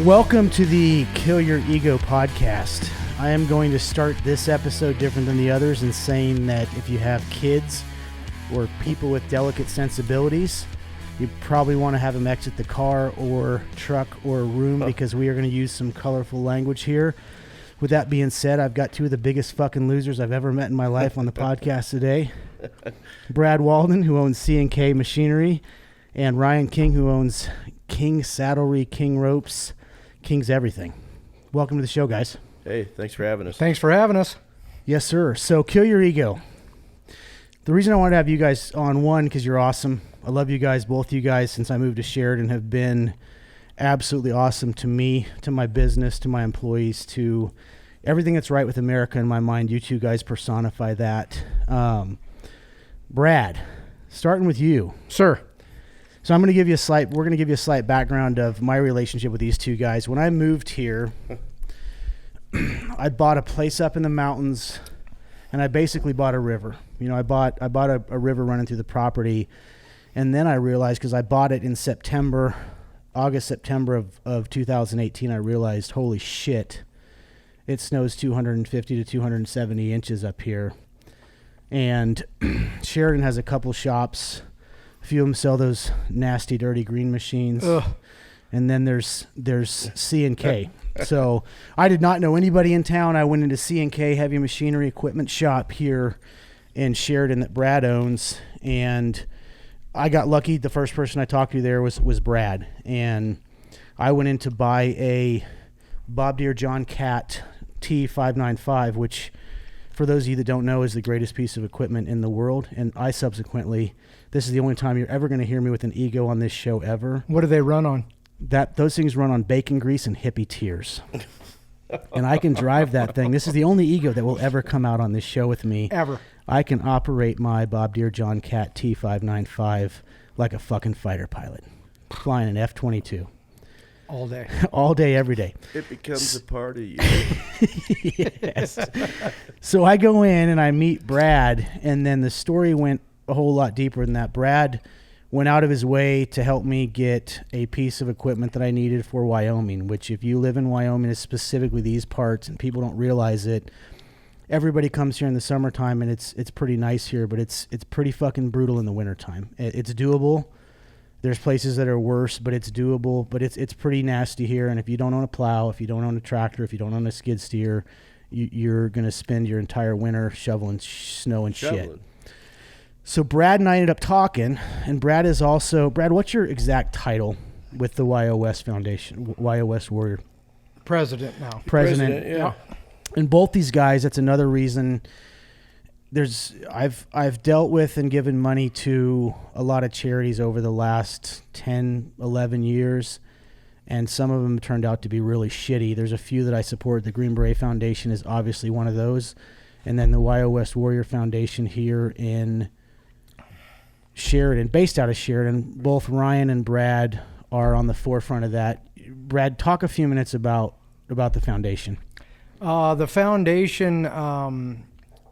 Welcome to the Kill Your Ego podcast. I am going to start this episode different than the others in saying that if you have kids or people with delicate sensibilities, you probably want to have them exit the car or truck or room because we are going to use some colorful language here. With that being said, I've got two of the biggest fucking losers I've ever met in my life on the podcast today. Brad Walden, who owns C&K Machinery, and Ryan King, who owns King Saddlery, King Ropes, King's Everything. Welcome to the show, guys. Hey, thanks for having us. Thanks for having us. Yes, sir. So, Kill Your Ego. The reason I wanted to have you guys on, one, because you're awesome. I love you guys, both you guys, since I moved to Sheridan, have been absolutely awesome to me, to my business, to my employees, to everything that's right with America in my mind. You two guys personify that. Brad, starting with you. Sir. So we're going to give you a slight background of my relationship with these two guys. When I moved here, I bought a place up in the mountains, and I basically bought a river. You know, I bought a river running through the property, and then I realized, because I bought it in August, September of 2018, I realized, holy shit, it snows 250 to 270 inches up here. And Sheridan has a couple shops. A few of them sell those nasty, dirty green machines. Ugh. And then there's C&K. So I did not know anybody in town. I went into C&K Heavy Machinery Equipment Shop here in Sheridan that Brad owns, and I got lucky. The first person I talked to there was Brad, and I went in to buy a Bob Deere John Cat T595, which, for those of you that don't know, is the greatest piece of equipment in the world. And I subsequently, this is the only time you're ever going to hear me with an ego on this show ever. What do they run on? Those things run on bacon grease and hippie tears. And I can drive that thing. This is the only ego that will ever come out on this show with me. Ever. I can operate my Bob Deere John Cat T595 like a fucking fighter pilot, flying an F-22. All day. All day, every day. It becomes a part of you. Yes. So I go in and I meet Brad, and then the story went a whole lot deeper than that. Brad went out of his way to help me get a piece of equipment that I needed for Wyoming, which, if you live in Wyoming, is specifically these parts, and people don't realize it. Everybody comes here in the summertime, and it's pretty nice here, but it's pretty fucking brutal in the wintertime. It's doable. There's places that are worse, but it's doable. But it's pretty nasty here, and if you don't own a plow, if you don't own a tractor, if you don't own a skid steer, you're going to spend your entire winter shoveling snow and shit. So Brad and I ended up talking, and Brad, what's your exact title with the Wyo Warrior? President now. President, yeah. And both these guys, that's another reason. I've dealt with and given money to a lot of charities over the last 10, 11 years, and some of them turned out to be really shitty. There's a few that I support. The Green Beret Foundation is obviously one of those, and then the Wyo Warrior Foundation here in Sheridan, based out of Sheridan. Both Ryan and Brad are on the forefront of that. Brad, talk a few minutes about the foundation. The foundation,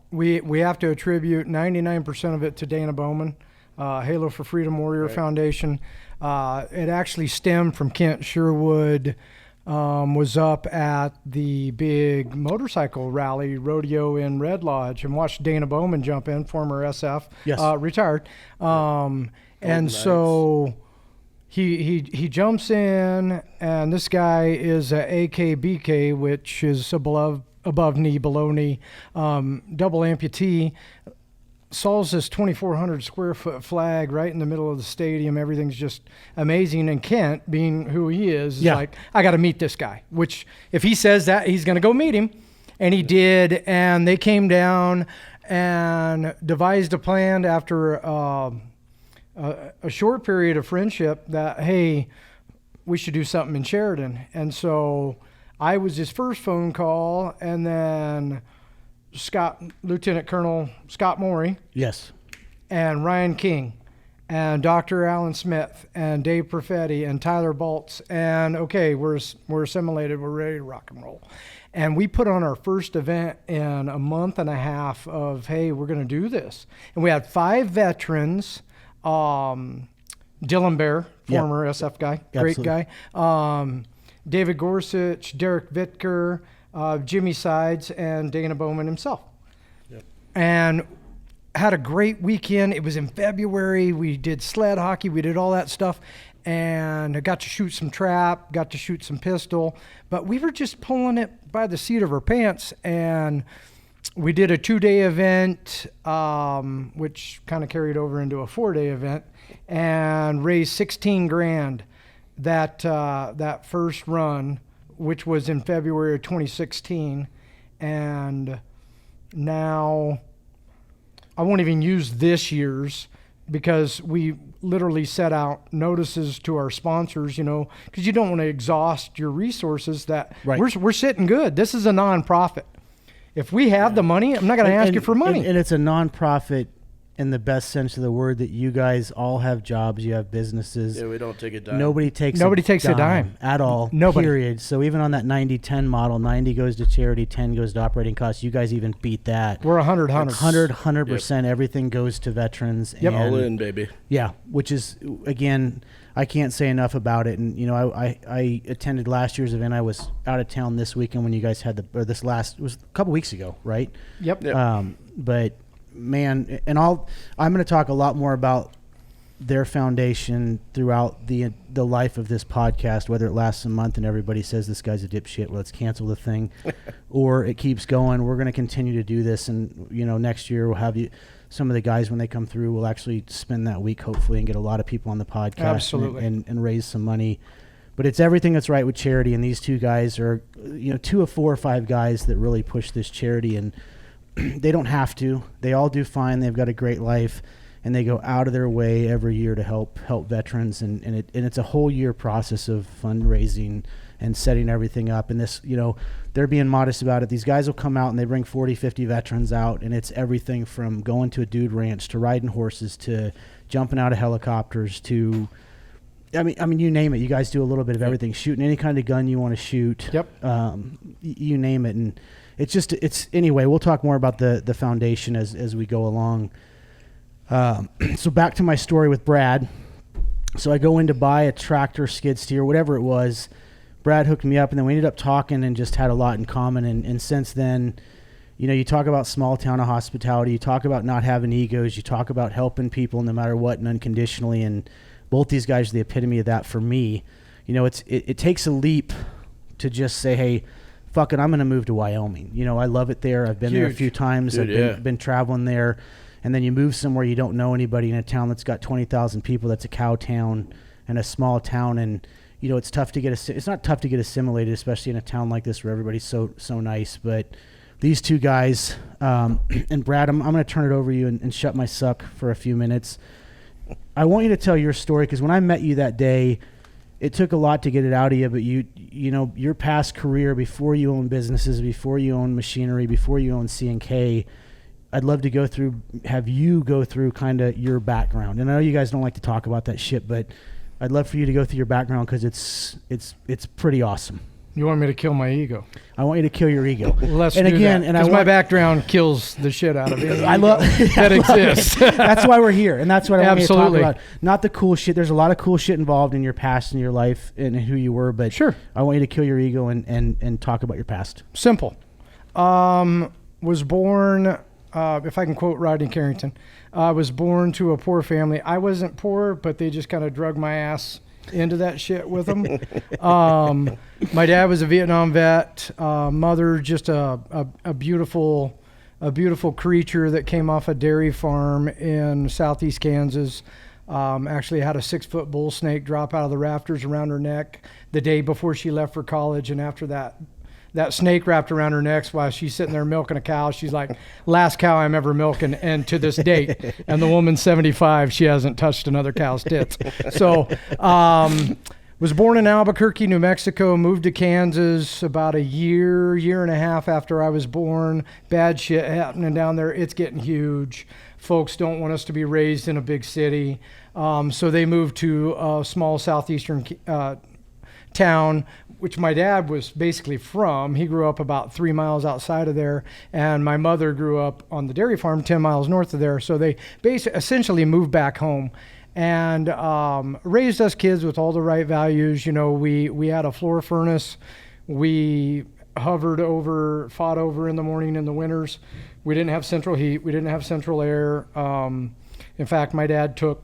we have to attribute 99% of it to Dana Bowman, Halo for Freedom Warrior Foundation. It actually stemmed from Kent Sherwood. Was up at the big motorcycle rally rodeo in Red Lodge and watched Dana Bowman jump in, former SF, yes. Retired. And so he jumps in, and this guy is a AKBK, which is above knee, below knee, double amputee. Saws this 2,400 square foot flag right in the middle of the stadium. Everything's just amazing. And Kent, being who he is like, I got to meet this guy, which if he says that, he's going to go meet him. And he did. And they came down and devised a plan after a short period of friendship that, hey, we should do something in Sheridan. And so I was his first phone call, and then Lieutenant Colonel Scott Morey. Yes. And Ryan King and Dr. Alan Smith and Dave Perfetti and Tyler Baltz. And okay, we're assimilated. We're ready to rock and roll. And we put on our first event in a month and a half of, hey, we're going to do this. And we had 5 veterans, Dylan Bear, former SF guy, great guy. David Gorsuch, Derek Vitker, Jimmy Sides, and Dana Bowman himself. Yep. And had a great weekend. It was in February. We did sled hockey. We did all that stuff. And I got to shoot some trap, got to shoot some pistol. But we were just pulling it by the seat of our pants. And we did a 2-day event, which kind of carried over into a 4-day event, and raised 16 grand that first run, which was in February of 2016. And now I won't even use this year's, because we literally set out notices to our sponsors, because you don't want to exhaust your resources. That right. We're sitting good. This is a nonprofit. If we have the money, I'm not going to ask you for money. And it's a nonprofit in the best sense of the word, that you guys all have jobs, you have businesses. Yeah, we don't take a dime. Nobody takes a dime at all. Nobody. Period. So even on that 90-10 model, 90 goes to charity, 10 goes to operating costs. You guys even beat that. We're 100%. Yep. Everything goes to veterans. Yep. And, all in, baby. Yeah, which is, again, I can't say enough about it. And I attended last year's event. I was out of town this weekend when you guys had it was a couple weeks ago, right? Yep. But man, and I'm going to talk a lot more about their foundation throughout the life of this podcast, whether it lasts a month and everybody says this guy's a dipshit, well, let's cancel the thing, or it keeps going. We're going to continue to do this, and next year we'll have some of the guys, when they come through, will actually spend that week hopefully and get a lot of people on the podcast. Absolutely. and raise some money. But it's everything that's right with charity, and these two guys are 2 of 4 or 5 guys that really push this charity, and they don't have to. They all do fine. They've got a great life, and they go out of their way every year to help veterans, and it's a whole year process of fundraising and setting everything up. And this, they're being modest about it. These guys will come out and they bring 40, 50 veterans out, and it's everything from going to a dude ranch to riding horses to jumping out of helicopters to, I mean, you name it. You guys do a little bit of everything. Shooting any kind of gun you want to shoot. Yep. You name it, and it's anyway. We'll talk more about the foundation as we go along. So back to my story with Brad. So I go in to buy a tractor, skid steer, whatever it was. Brad hooked me up, and then we ended up talking and just had a lot in common. And since then, you talk about small town hospitality. You talk about not having egos. You talk about helping people no matter what and unconditionally. And both these guys are the epitome of that for me. It takes a leap to just say, hey, fuck it, I'm going to move to Wyoming. I love it there. I've been there a few times. Dude, I've been traveling there. And then you move somewhere you don't know anybody in a town that's got 20,000 people. That's a cow town and a small town. And, it's tough to it's not tough to get assimilated, especially in a town like this where everybody's so nice. But these two guys, and Brad, I'm going to turn it over to you and shut my suck for a few minutes. I want you to tell your story, because when I met you that day, it took a lot to get it out of you, but your past career, before you own businesses, before you own machinery, before you own C&K, I'd love to have you go through kind of your background. And I know you guys don't like to talk about that shit, but I'd love for you to go through your background, because it's pretty awesome. You want me to kill my ego? I want you to kill your ego. Let's do that. And my background kills the shit out of it. I love that exists. That's why we're here, and that's what I want you to talk Absolutely. about. Not the cool shit. There's a lot of cool shit involved in your past and your life and who you were, but sure, I want you to kill your ego and talk about your past. Simple. Was born, if I can quote Rodney Carrington, I was born to a poor family. I wasn't poor, but they just kind of drug my ass into that shit with them. My dad was a Vietnam vet. Mother, just a beautiful creature that came off a dairy farm in southeast Kansas. Actually had a 6-foot bull snake drop out of the rafters around her neck the day before she left for college, and after that snake wrapped around her neck while she's sitting there milking a cow. She's like, last cow I'm ever milking, and to this date. And the woman's 75. She hasn't touched another cow's tits. So was born in Albuquerque, New Mexico, moved to Kansas about a year and a half after I was born. Bad shit happening down there. It's getting huge. Folks don't want us to be raised in a big city. So they moved to a small southeastern town, which my dad was basically from. He grew up about 3 miles outside of there, and my mother grew up on the dairy farm 10 miles north of there. So they essentially moved back home and raised us kids with all the right values. You know, we had a floor furnace. We fought over in the morning in the winters. We didn't have central heat. We didn't have central air. In fact, my dad took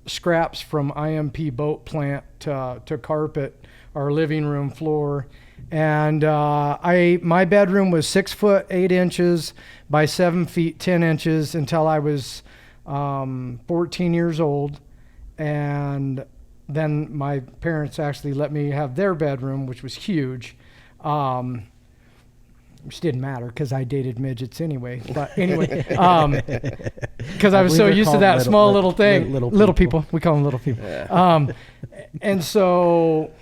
scraps from IMP boat plant to carpet our living room floor. And my bedroom was 6 foot 8 inches by 7 feet 10 inches until I was 14 years old. And then my parents actually let me have their bedroom, which was huge. Which didn't matter because I dated midgets anyway. But anyway, because I was so used to that small little thing. Little people. We call them little people. Yeah. And so,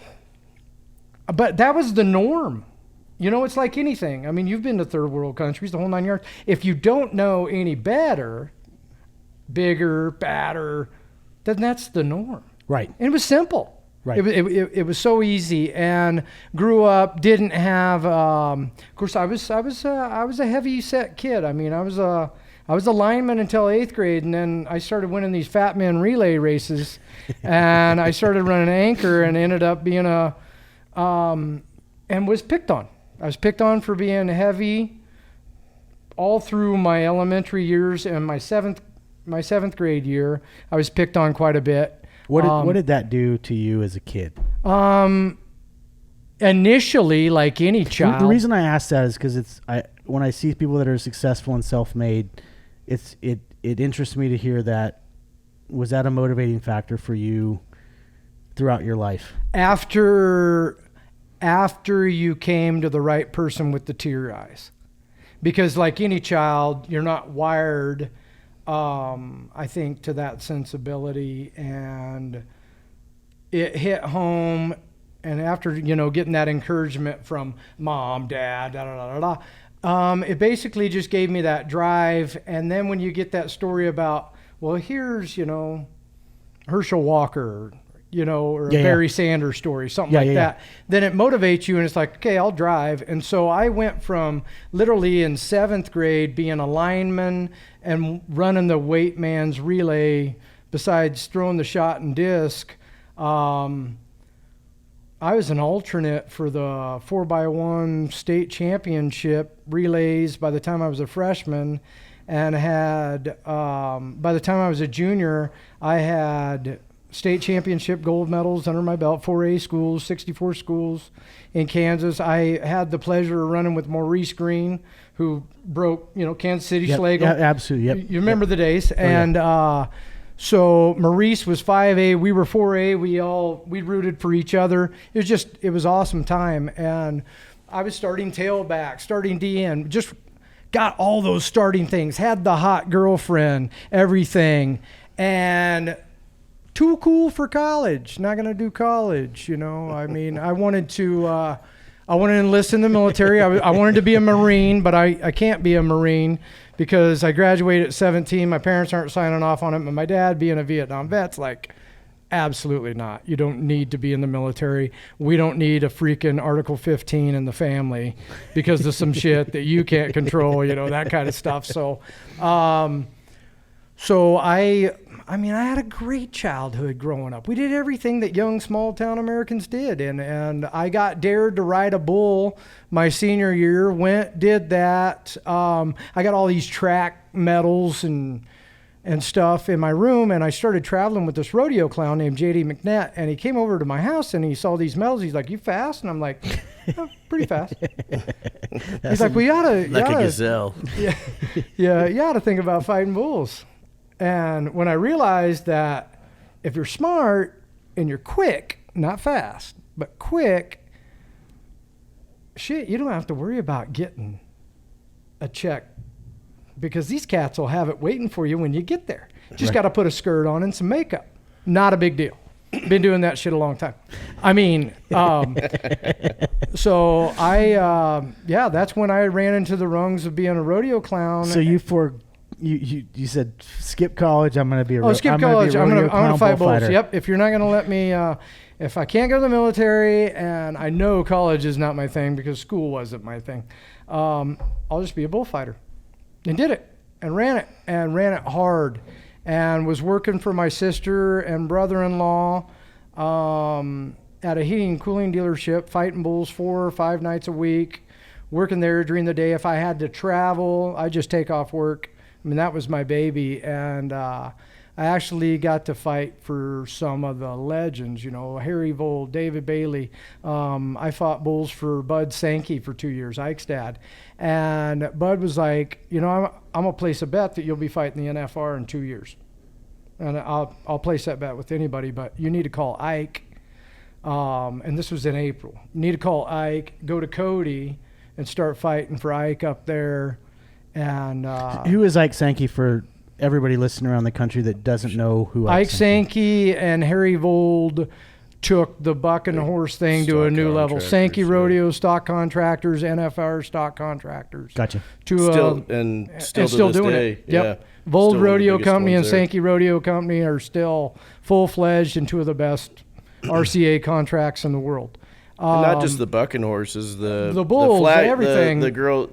but that was the norm. You know, it's like anything. I mean, you've been to third world countries, the whole 9 yards. If you don't know any better, bigger, badder, then that's the norm. Right. And it was simple. Right. It was so easy, and grew up, didn't have, of course I was a heavy set kid. I mean, I was a lineman until 8th grade, and then I started winning these fat men relay races, and I started running anchor and ended up being and was picked on. I was picked on for being heavy all through my elementary years, and my seventh grade year, I was picked on quite a bit. What did that do to you as a kid? Initially, like any child. The reason I ask that is because when I see people that are successful and self-made, it interests me to hear that. Was that a motivating factor for you throughout your life? After you came to the right person with the tear eyes, because like any child, you're not wired. I think to that sensibility, and it hit home. And after, getting that encouragement from mom, dad, it basically just gave me that drive. And then when you get that story about, well, here's, Herschel Walker, or a Barry Sanders story, something like that, then it motivates you, and it's like, okay, I'll drive. And so I went from literally in 7th grade being a lineman and running the weight man's relay besides throwing the shot and disc. I was an alternate for the 4x1 state championship relays by the time I was a freshman, and had, by the time I was a junior, I had state championship gold medals under my belt, 4A schools, 64 schools in Kansas. I had the pleasure of running with Maurice Green, who broke, Kansas City Schlegel. Yeah, absolutely. Yep. You remember the days. And so Maurice was 5A, we were 4A. We rooted for each other. It was awesome time. And I was starting tailback, starting DN, just got all those starting things, had the hot girlfriend, everything. And too cool for college, not going to do college, I mean, I wanted to enlist in the military. I wanted to be a Marine, but I can't be a Marine because I graduated at 17. My parents aren't signing off on it, but my dad, being a Vietnam vet's like, absolutely not. You don't need to be in the military. We don't need a freaking Article 15 in the family because of some shit that you can't control, that kind of stuff. So, I had a great childhood growing up. We did everything that young small town Americans did. And I got dared to ride a bull my senior year, did that. I got all these track medals and stuff in my room. And I started traveling with this rodeo clown named J.D. McNett. And he came over to my house and he saw these medals. He's like, "You fast?" And I'm like, "Oh, pretty fast." He's like, "Well, you oughta a gazelle." Yeah, you ought to think about fighting bulls. And when I realized that if you're smart and you're quick, not fast, but quick, shit, you don't have to worry about getting a check because these cats will have it waiting for you when you get there. Just got to put a skirt on and some makeup. Not a big deal. Been doing that shit a long time. I mean, so that's when I ran into the rungs of being a rodeo clown. So you you said skip college. I'm going to be a skip college. I'm gonna fight bulls. Yep. If you're not gonna let me, if I can't go to the military, and I know college is not my thing because school wasn't my thing, I'll just be a bullfighter. And did it, and ran it hard, and was working for my sister and brother-in-law at a heating and cooling dealership, fighting bulls 4 or 5 nights a week, working there during the day. If I had to travel, I'd just take off work. I mean, that was my baby. And I actually got to fight for some of the legends, Harry Vold, David Bailey. I fought bulls for Bud Sankey for 2 years, Ike's dad. And Bud was like, I'm going to place a bet that you'll be fighting the NFR in 2 years. And I'll place that bet with anybody, but you need to call Ike. And this was in April. You need to call Ike, go to Cody, and start fighting for Ike up there. And who is Ike Sankey for everybody listening around the country that doesn't know who Ike Sankey and Harry Vold took the buck and the horse thing to a new level. Sankey Rodeo stock contractors, NFR stock contractors. Gotcha. Still doing it. Yep. Vold Rodeo Company and Sankey Rodeo Company are still full-fledged and 2 of the best RCA contracts in the world. And not just the bucking horses, the bulls, the flag, everything.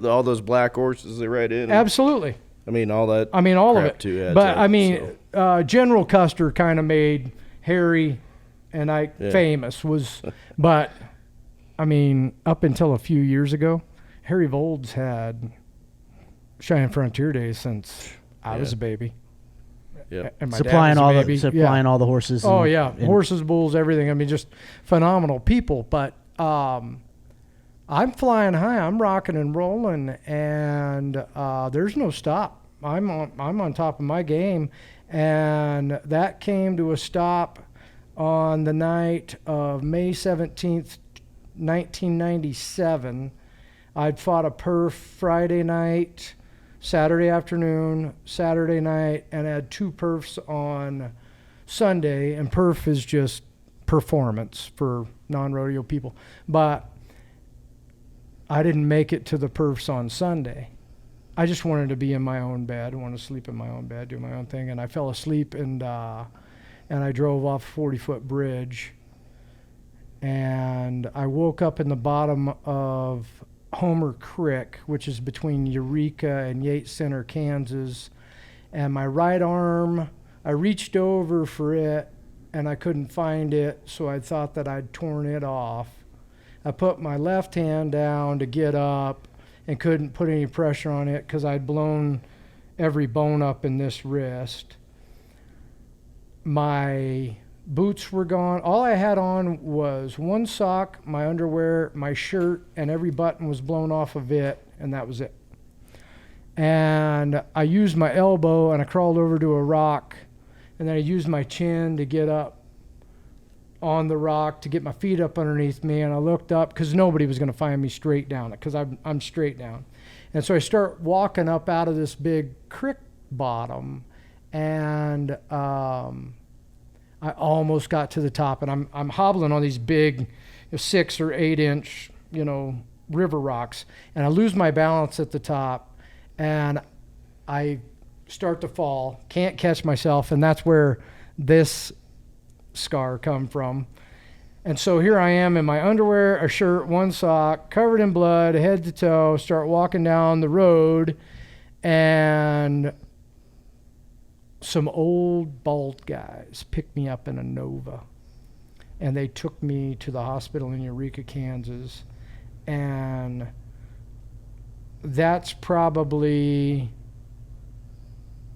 All those black horses they ride in. Absolutely. I mean, all that. I mean, all of it. Too but I mean, General Custer kind of made Harry and Ike famous. But I mean, up until a few years ago, Harry Vold's had Cheyenne Frontier Days since I was a baby. Yeah, supplying all the horses. And horses, bulls, everything. I mean, just phenomenal people. But I'm flying high. I'm rocking and rolling, and there's no stop. I'm on top of my game, and that came to a stop on the night of May 17th, 1997. I'd fought a perf Friday night, Saturday afternoon, Saturday night, and had 2 perfs on Sunday. And perf is just performance for non-rodeo people. But I didn't make it to the perfs on Sunday. I just wanted to be in my own bed. I wanted to sleep in my own bed, do my own thing. And I fell asleep, and I drove off a 40-foot bridge. And I woke up in the bottom of Homer Creek, which is between Eureka and Yates Center, Kansas. And my right arm, I reached over for it, and I couldn't find it, so I thought that I'd torn it off. I put my left hand down to get up and couldn't put any pressure on it because I'd blown every bone up in this wrist. My boots were gone. All I had on was 1 sock, my underwear, my shirt, and every button was blown off of it, and that was it. And I used my elbow, and I crawled over to a rock, and then I used my chin to get up on the rock to get my feet up underneath me, and I looked up because nobody was going to find me straight down because I'm straight down. And so I start walking up out of this big creek bottom, and I almost got to the top, and I'm hobbling on these big 6 or 8 inch, river rocks, and I lose my balance at the top, and I start to fall, can't catch myself, and that's where this scar come from. And so here I am in my underwear, a shirt, 1 sock, covered in blood, head to toe, start walking down the road, and some old bald guys picked me up in a Nova, and they took me to the hospital in Eureka, Kansas. And that's probably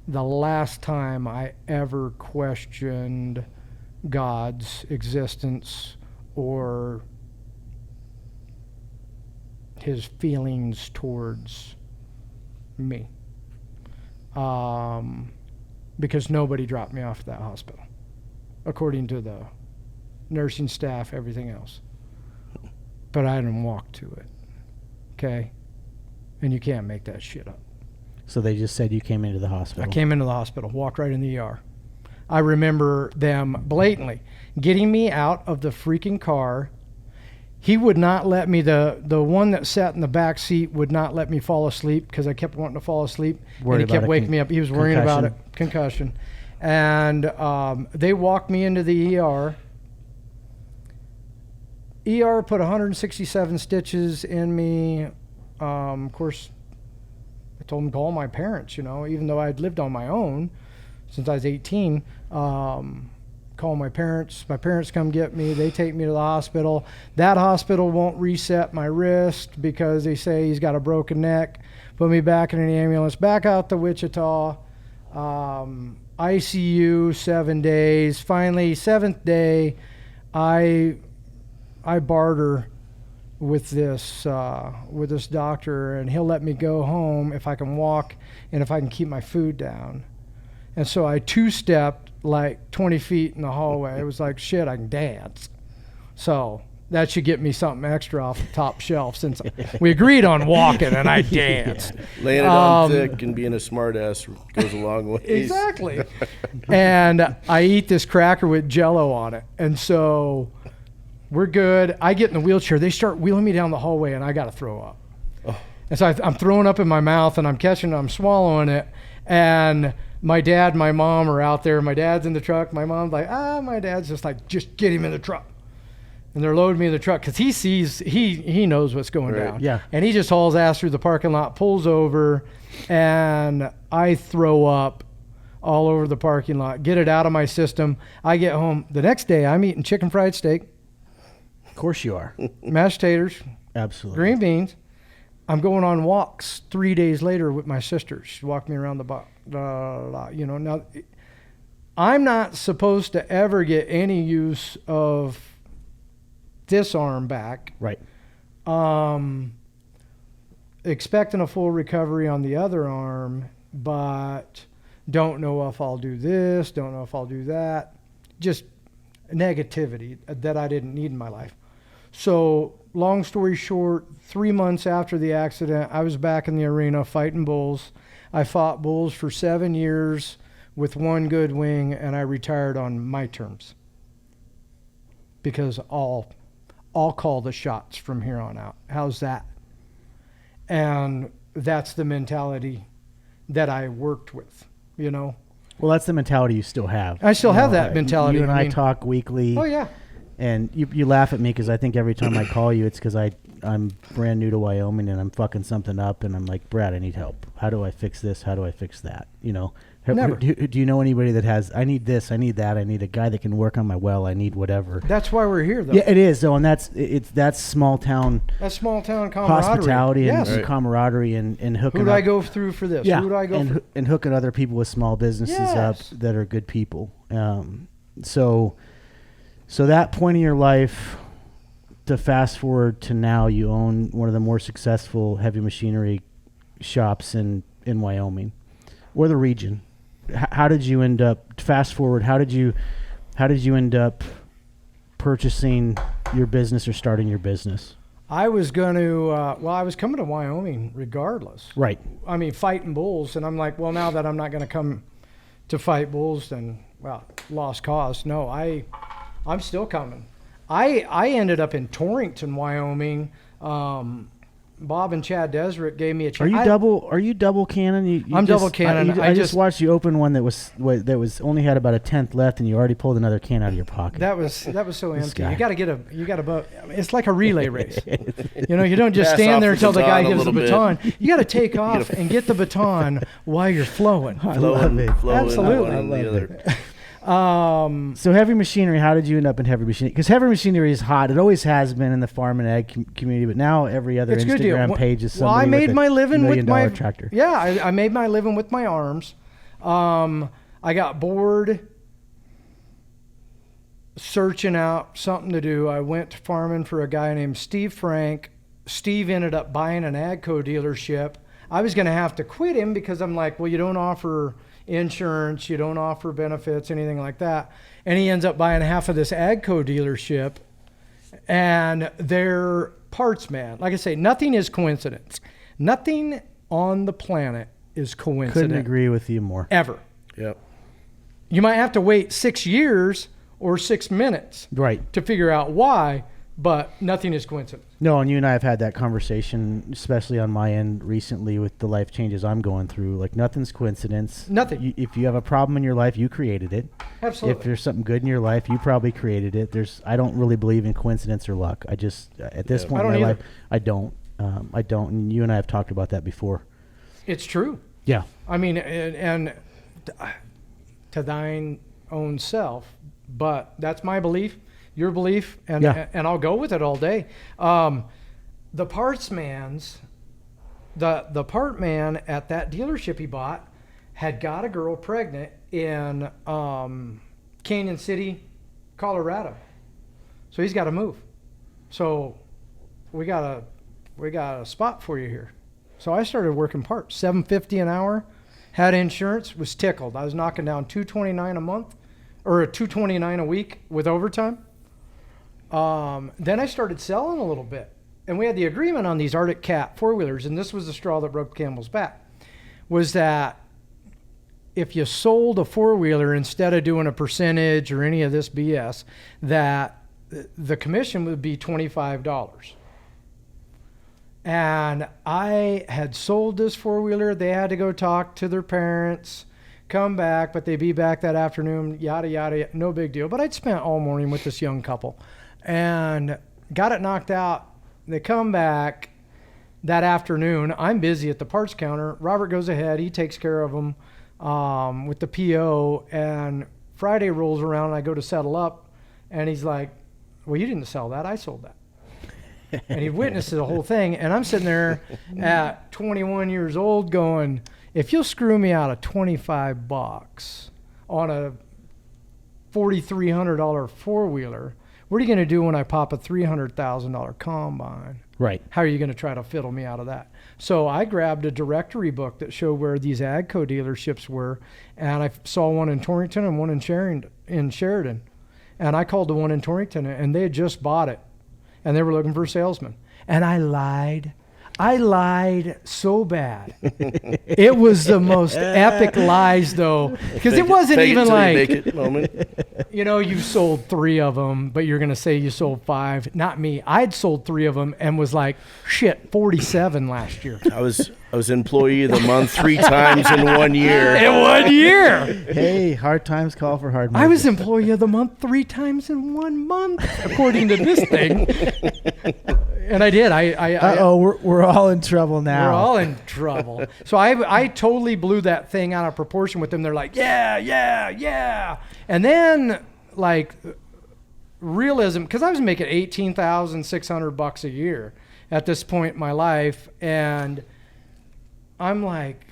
the last time I ever questioned God's existence or his feelings towards me. Because nobody dropped me off at that hospital, according to the nursing staff, everything else. But I didn't walk to it, okay? And you can't make that shit up. So they just said you came into the hospital. I came into the hospital, walked right in the ER. I remember them blatantly getting me out of the freaking car, he would not let me, the one that sat in the back seat would not let me fall asleep because I kept wanting to fall asleep. Worried and he kept about waking me up. He was worrying about it, concussion. And they walked me into the ER. ER put 167 stitches in me. Of course, I told them to call my parents, even though I'd lived on my own since I was 18. Call my parents. My parents come get me. They take me to the hospital. That hospital won't reset my wrist because they say he's got a broken neck. Put me back in an ambulance, back out to Wichita. ICU 7 days. Finally, 7th day, I barter with this doctor, and he'll let me go home if I can walk and if I can keep my food down. And so I two-stepped like 20 feet in the hallway. It was like, shit, I can dance. So that should get me something extra off the top shelf since we agreed on walking and I danced. Laying it on thick and being a smart ass goes a long way. Exactly. And I eat this cracker with Jell-O on it. And so we're good. I get in the wheelchair. They start wheeling me down the hallway and I got to throw up. Oh. And so I'm throwing up in my mouth and I'm catching it, I'm swallowing it. And my dad and my mom are out there. My dad's in the truck. My mom's like, my dad's just like, just get him in the truck. And they're loading me in the truck because he knows what's going down. Yeah. And he just hauls ass through the parking lot, pulls over, and I throw up all over the parking lot, get it out of my system. I get home. The next day, I'm eating chicken fried steak. Of course you are. Mashed taters. Absolutely. Green beans. I'm going on walks 3 days later with my sister. She walked me around the block. Now, I'm not supposed to ever get any use of this arm back. Right. Expecting a full recovery on the other arm, but don't know if I'll do this, don't know if I'll do that. Just negativity that I didn't need in my life. So long story short, 3 months after the accident, I was back in the arena fighting bulls. I fought bulls for 7 years with one good wing, and I retired on my terms because I'll call the shots from here on out. How's that? And that's the mentality that I worked with, Well, that's the mentality you still have. I still have that mentality. You and I talk weekly. Oh, yeah. And you laugh at me because I think every time I call you, it's because I'm brand new to Wyoming and I'm fucking something up and I'm like, Brad, I need help. How do I fix this? How do I fix that? Never. Do you know anybody that has, I need this, I need that, I need a guy that can work on my well, I need whatever. That's why we're here, though. Yeah, it is, though, and that's small town. That's small town camaraderie. Hospitality and, yes. and camaraderie and hooking Who do up. I go through for this? Yeah, Who do I go for? And hooking other people with small businesses up that are good people. So that point in your life, to fast forward to now, you own one of the more successful heavy machinery shops in Wyoming, or the region. How did you end up? Fast forward. How did you end up purchasing your business or starting your business? I was going to. I was coming to Wyoming regardless. Right. I mean, fighting bulls, and I'm like, well, now that I'm not going to come to fight bulls, then lost cause. No, I'm still coming. I ended up in Torrington, Wyoming. Bob and Chad Deseret gave me a chance. Are you double cannon? I'm double cannon. I just watched you open one that was only had about a tenth left, and you already pulled another can out of your pocket. That was so empty. Guy. You got to it's like a relay race. You don't just stand there until the guy gives the baton. You got to take off and get the baton while you're flowing. I love it. Absolutely. I love it. So heavy machinery, how did you end up in heavy machinery? Because heavy machinery is hot. It always has been in the farm and ag community, but now every other Instagram page is somebody I made with my living $1 with million tractor. Yeah, I made my living with my arms. I got bored searching out something to do. I went farming for a guy named Steve Frank. Steve ended up buying an AGCO dealership. I was going to have to quit him because I'm like, well, you don't offer insurance, you don't offer benefits, anything like that. And he ends up buying half of this AGCO dealership, and they're parts, man. Like I say, nothing is coincidence. Nothing on the planet is coincident. Couldn't agree with you more. Ever. Yep. You might have to wait 6 years or 6 minutes right to figure out why, but nothing is coincidence. No, and you and I have had that conversation, especially on my end recently with the life changes I'm going through. Like, nothing's coincidence. Nothing. If you have a problem in your life, you created it. Absolutely. If there's something good in your life, you probably created it. I don't really believe in coincidence or luck. I just, at this point in my life, I don't. And you and I have talked about that before. It's true. Yeah. I mean, and to thine own self, but that's my belief, your belief, and I'll go with it all day. The parts man's, the part man at that dealership he bought had got a girl pregnant in Canyon City, Colorado. So he's got to move. So we got a spot for you here. So I started working parts, $7.50 an hour, had insurance, was tickled. I was knocking down $229 a month, or $229 a week with overtime. Then I started selling a little bit, and we had the agreement on these Arctic Cat four-wheelers, and this was the straw that broke the camel's back, was that if you sold a four-wheeler instead of doing a percentage or any of this BS, that the commission would be $25. And I had sold this four-wheeler. They had to go talk to their parents, come back, but they'd be back that afternoon, yada, yada, no big deal. But I'd spent all morning with this young couple and got it knocked out. They come back that afternoon. I'm busy at the parts counter. Robert goes ahead. He takes care of them with the PO. And Friday rolls around, and I go to settle up. And he's like, well, you didn't sell that. I sold that. And he witnessed the whole thing. And I'm sitting there at 21 years old going, if you'll screw me out of $25 on a $4,300 four-wheeler, what are you going to do when I pop a $300,000 combine? Right. How are you going to try to fiddle me out of that? So I grabbed a directory book that showed where these AGCO dealerships were, and I saw one in Torrington and one in Sheridan. And I called the one in Torrington, and they had just bought it. And they were looking for a salesman. And I lied. I lied so bad. It was the most epic lies, though. Because it wasn't even like, you know, you sold 3 of them, but you're going to say you sold 5. Not me. I'd sold 3 of them and was like, shit, 47 last year. I was employee of the month 3 times in 1 year. In 1 year. Hey, hard times call for hard money. I was employee of the month 3 times in 1 month, according to this thing. And I did. We're all in trouble now. We're all in trouble. So I totally blew that thing out of proportion with them. They're like, yeah. And then, like, realism, because I was making $18,600 a year at this point in my life, and I'm like,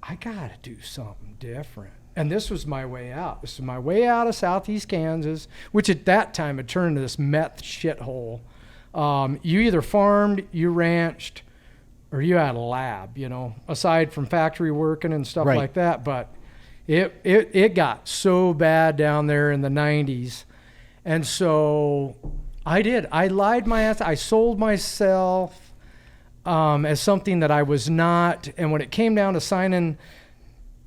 I gotta do something different. And this was my way out. This is my way out of southeast Kansas, which at that time had turned into this meth shithole. You either farmed, you ranched, or you had a lab, you know, aside from factory working and stuff like that. But it got so bad down there in the 90s. And so I did. I lied my ass. I sold myself as something that I was not. And when it came down to signing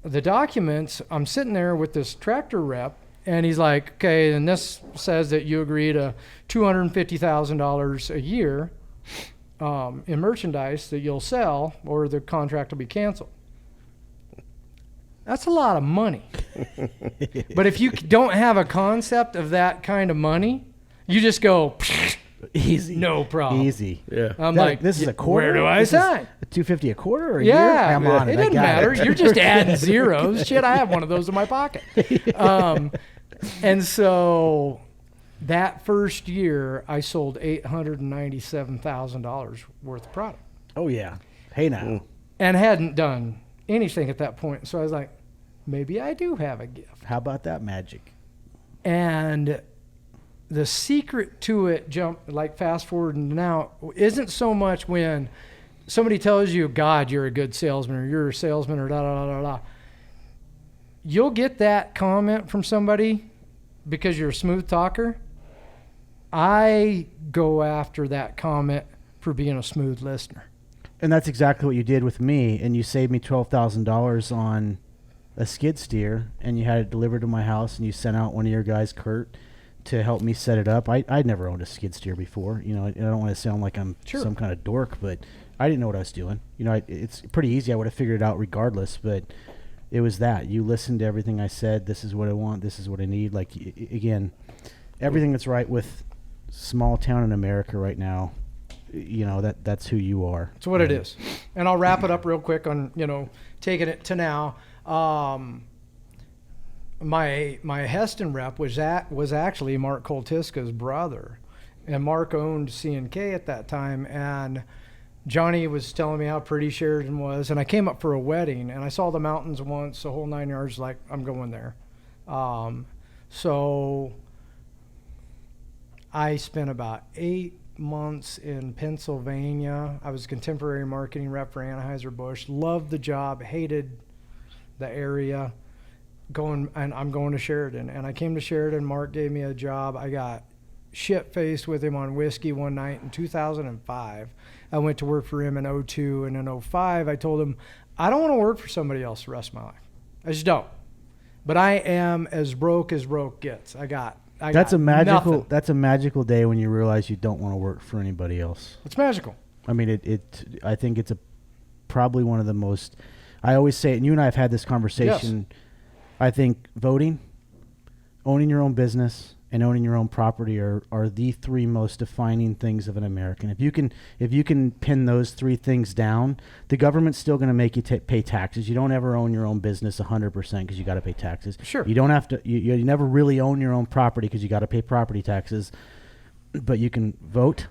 the documents, I'm sitting there with this tractor rep, and he's like, okay, and this says that you agree to $250,000 a year in merchandise that you'll sell, or the contract will be canceled. That's a lot of money. But if you don't have a concept of that kind of money, you just go, easy, no problem. Easy. Yeah. I'm like, this is a quarter? Where do I sign? $250 a quarter or a year? I'm on It doesn't matter. You're just adding zeros. Shit, I have one of those in my pocket. And so that first year, I sold $897,000 worth of product. Oh, yeah. Hey, now. And hadn't done anything at that point. So I was like, maybe I do have a gift. How about that magic? And the secret to it, fast forward now, isn't so much when somebody tells you, God, you're a good salesman, or you're a salesman, or da-da-da-da-da. You'll get that comment from somebody because you're a smooth talker. I go after that comment for being a smooth listener. And that's exactly what you did with me. And you saved me $12,000 on a skid steer, and you had it delivered to my house, and you sent out one of your guys, Kurt, to help me set it up. I'd never owned a skid steer before. You know, I don't want to sound like I'm some kind of dork, but I didn't know what I was doing. You know, it's pretty easy. I would have figured it out regardless, but it was that. You listened to everything I said. This is what I want. This is what I need. Like, again, everything that's right with small town in America right now, you know, that's who you are. It's what it is. And I'll wrap it up real quick on, you know, taking it to now. My Heston rep was actually Mark Koltiska's brother, and Mark owned C&K at that time, and Johnny was telling me how pretty Sheridan was, and I came up for a wedding, and I saw the mountains once, the whole 9 yards, like, I'm going there. So I spent about 8 months in Pennsylvania. I was a contemporary marketing rep for Anheuser-Busch. Loved the job, hated the area. I'm going to Sheridan. And I came to Sheridan. Mark gave me a job. I got shit-faced with him on whiskey one night in 2005. I went to work for him in 2002, and in 2005 I told him, I don't want to work for somebody else the rest of my life. I just don't. But I am as broke gets. That's a magical day when you realize you don't want to work for anybody else. It's magical. I mean, I think it's probably one of the most. I always say it, and you and I have had this conversation. Yes. I think voting, owning your own business, and owning your own property are the three most defining things of an American. If you can pin those three things down, the government's still going to make you pay taxes. You don't ever own your own business 100% because you got to pay taxes. Sure. You don't have to. You never really own your own property because you got to pay property taxes. But you can vote,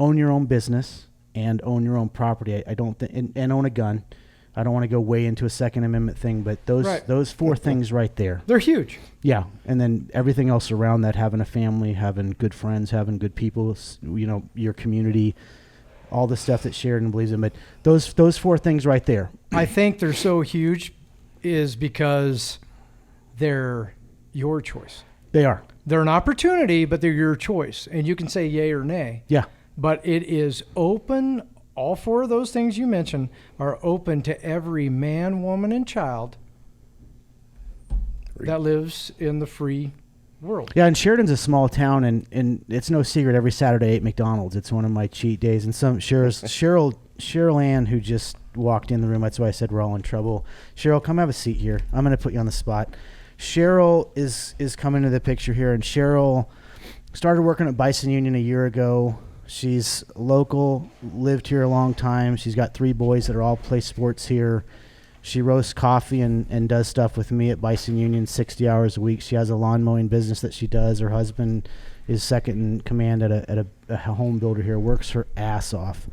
own your own business, and own your own property. I don't think, and own a gun. I don't want to go way into a Second Amendment thing, but those four things right there. They're huge. Yeah, and then everything else around that, having a family, having good friends, having good people, you know, your community, all the stuff that Sheridan believes in. But those four things right there. I think they're so huge is because they're your choice. They are. They're an opportunity, but they're your choice. And you can say yay or nay. Yeah. But it is open. All four of those things you mentioned are open to every man, woman, and child that lives in the free world. Yeah, and Sheridan's a small town, and it's no secret every Saturday I ate McDonald's. It's one of my cheat days. And Cheryl Ann, who just walked in the room, that's why I said we're all in trouble. Cheryl, come have a seat here. I'm going to put you on the spot. Cheryl is coming to the picture here, and Cheryl started working at Bison Union a year ago. She's local, lived here a long time. She's got 3 boys that are all play sports here. She roasts coffee and does stuff with me at Bison Union 60 hours a week. She has a lawn mowing business that she does. Her husband is second in command at a home builder here, works her ass off.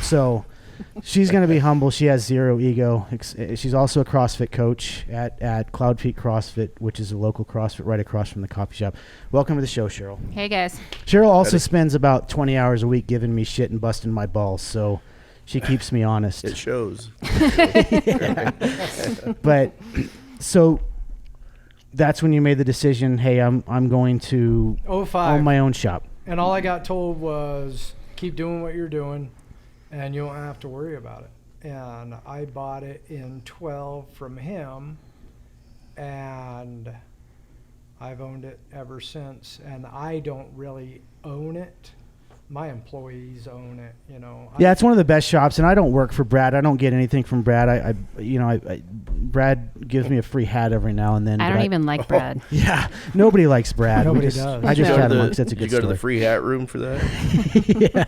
So she's going to be humble. She has zero ego. She's also a CrossFit coach at Cloud Peak CrossFit, which is a local CrossFit right across from the coffee shop. Welcome to the show, Cheryl. Hey, guys. Cheryl also spends about 20 hours a week giving me shit and busting my balls, so she keeps me honest. It shows. But so that's when you made the decision, hey, I'm going to 2005. own my own shop. And all I got told was keep doing what you're doing. And you don't have to worry about it. And I bought it in 12 from him, and I've owned it ever since. And I don't really own it. My employees own it, you know. Yeah, it's one of the best shops, and I don't work for Brad. I don't get anything from Brad. Brad gives me a free hat every now and then. I don't even like Brad. Yeah, nobody likes Brad. Nobody does. I just had him once. That's a good You go story. to the free hat room for that? Yeah,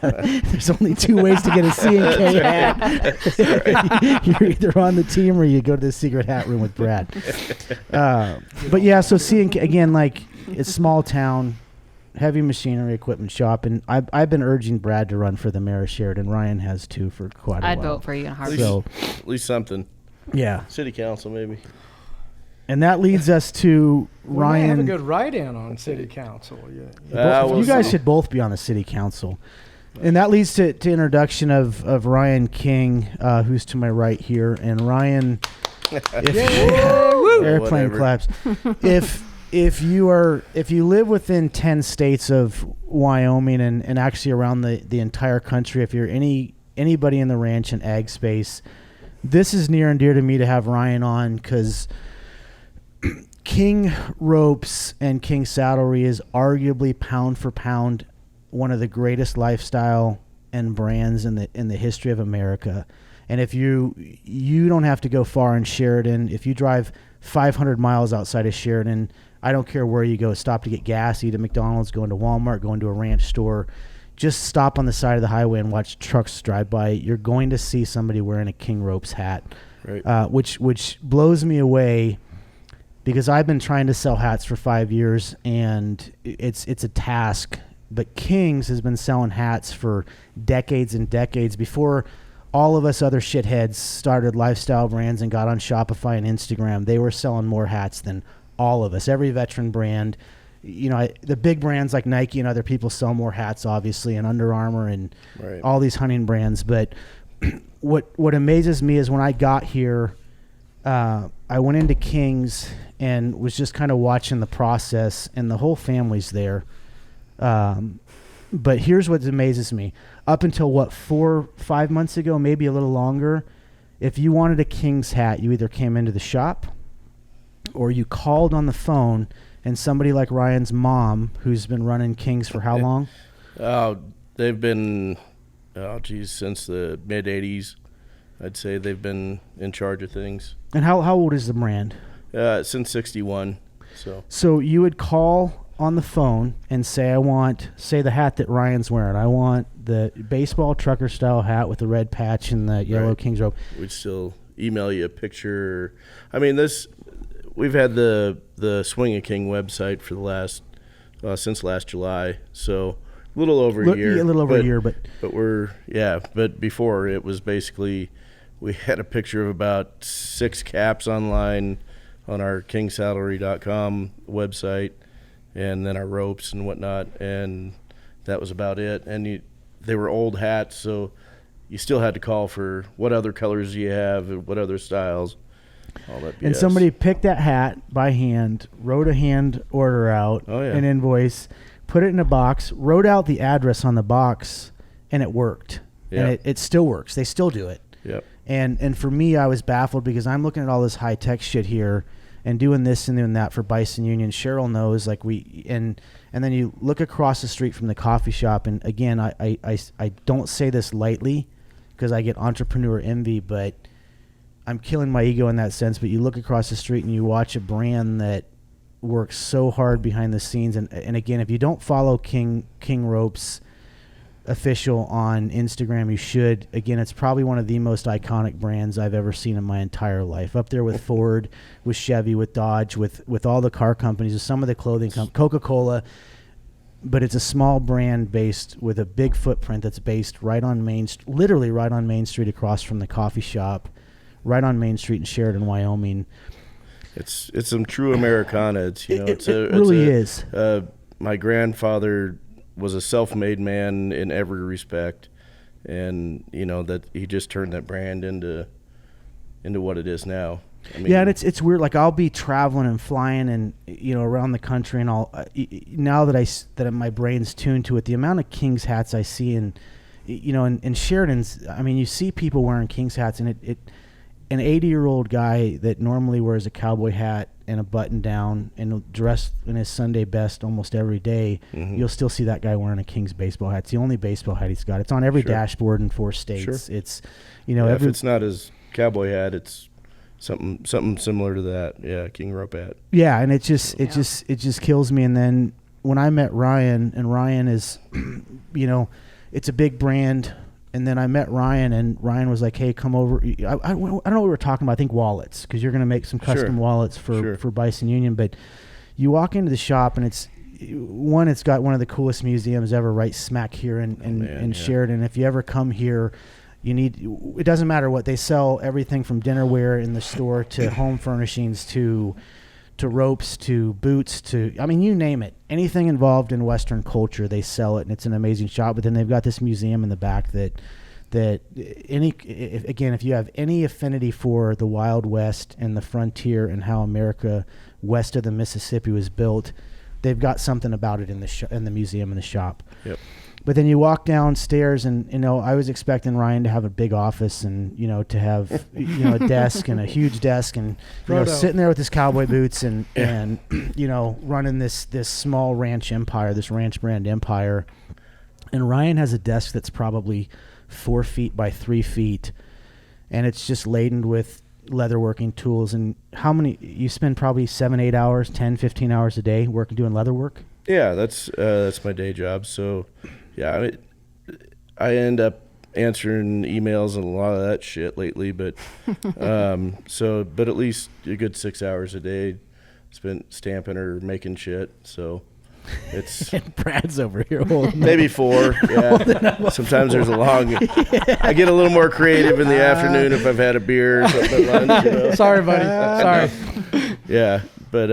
there's only 2 ways to get a C&K hat. You're either on the team or you go to the secret hat room with Brad. But yeah, so C&K, again, like, it's small town, heavy machinery equipment shop, and I've been urging Brad to run for the mayor of Sheridan. Ryan has too for quite a while. I'd vote for you in a heartbeat. So, At least something. yeah. City council, maybe. And that leads us to We Ryan. might have a good write-in on city council. You guys should both be on the city council. And that leads to introduction of Ryan King, who's to my right here. And Ryan, airplane claps. If you live within 10 states of Wyoming and actually around the entire country, if you're anybody in the ranch and ag space, this is near and dear to me to have Ryan on, because King Ropes and King Saddlery is arguably pound for pound one of the greatest lifestyle and brands in the history of America. And if you don't have to go far in Sheridan, if you drive 500 miles outside of Sheridan, I don't care where you go, stop to get gas, eat at McDonald's, go into Walmart, go into a ranch store, just stop on the side of the highway and watch trucks drive by. You're going to see somebody wearing a King Ropes hat, right. Which blows me away, because I've been trying to sell hats for 5 years, and it's a task. But King's has been selling hats for decades and decades. Before all of us other shitheads started lifestyle brands and got on Shopify and Instagram, they were selling more hats than all of us. Every veteran brand, the big brands like Nike and other people sell more hats, obviously, and Under Armour and right. all these hunting brands. But what amazes me is when I got here, I went into King's and was just kind of watching the process, and the whole family's there. But here's what amazes me. Up until 4-5 months ago, maybe a little longer, if you wanted a King's hat, you either came into the shop or you called on the phone, and somebody like Ryan's mom, who's been running King's for how long? They've been, since the mid 80s. I'd say they've been in charge of things. And how old is the brand? Since 61. So you would call on the phone and say, say the hat that Ryan's wearing. I want the baseball trucker style hat with the red patch and the yellow right. King's rope. We'd still email you a picture. I mean, we've had the Swing a King website for the last, since last July. So a little over a year. Yeah, a little over a year, but but before it was basically, we had a picture of about 6 caps online on our KingSaddlery.com website, and then our ropes and whatnot, and that was about it. And they were old hats, so you still had to call for what other colors do you have, what other styles, all that BS. And somebody picked that hat by hand, wrote a hand order out, an invoice, put it in a box, wrote out the address on the box, and it worked. Yep. And it still works. They still do it. Yep. And for me, I was baffled because I'm looking at all this high-tech shit here and doing this and doing that for Bison Union. Cheryl knows, and then you look across the street from the coffee shop, and again, I don't say this lightly because I get entrepreneur envy, but I'm killing my ego in that sense. But you look across the street and you watch a brand that works so hard behind the scenes, and again, if you don't follow King Ropes official on Instagram, you should. Again, it's probably one of the most iconic brands I've ever seen in my entire life, up there with Ford, with Chevy, with Dodge, with all the car companies, with some of the clothing companies, Coca-Cola. But it's a small brand based with a big footprint that's based literally right on Main Street across from the coffee shop, right on Main Street in Sheridan, Wyoming. It's some true Americana. It really is. My grandfather was a self-made man in every respect, and that he just turned that brand into what it is now. I mean, and it's weird. Like, I'll be traveling and flying and around the country, and now that my brain's tuned to it, the amount of King's hats I see in Sheridan's. I mean, you see people wearing King's hats, and an 80-year-old guy that normally wears a cowboy hat and a button down and dressed in his Sunday best almost every day, you'll still see that guy wearing a King's baseball hat. It's the only baseball hat he's got. It's on every dashboard in 4 states. Sure. It's, if it's not his cowboy hat, it's something similar to that. Yeah, King Rope hat. Yeah, and it just kills me. And then when I met Ryan, and Ryan is, it's a big brand. And then I met Ryan, and Ryan was like, "Hey, come over." I don't know what we were talking about. I think wallets, because you're going to make some custom wallets for Bison Union. But you walk into the shop, and it's got one of the coolest museums ever, right smack here in Sheridan. If you ever come here, it doesn't matter what they sell. Everything from dinnerware in the store to home furnishings to ropes to boots to, I mean, you name it. Anything involved in Western culture, they sell it, and it's an amazing shop. But then they've got this museum in the back that if you have any affinity for the Wild West and the frontier and how America west of the Mississippi was built, they've got something about it in the museum and the shop. Yep. But then you walk downstairs, and I was expecting Ryan to have a big office, and to have a desk and a huge desk, and sitting there with his cowboy boots, and running this small ranch empire, this ranch brand empire. And Ryan has a desk that's probably 4 feet by 3 feet, and it's just laden with leatherworking tools. And how many you spend? Probably 7-8 hours, 10-15 hours a day doing leather work. Yeah, that's my day job. So yeah, I end up answering emails and a lot of that shit lately, but but at least a good 6 hours a day spent stamping or making shit. So it's and Brad's over here holding maybe 4. Yeah. Sometimes there's a long. I get a little more creative in the afternoon if I've had a beer or something at lunch. Sorry, buddy. Sorry. Yeah, but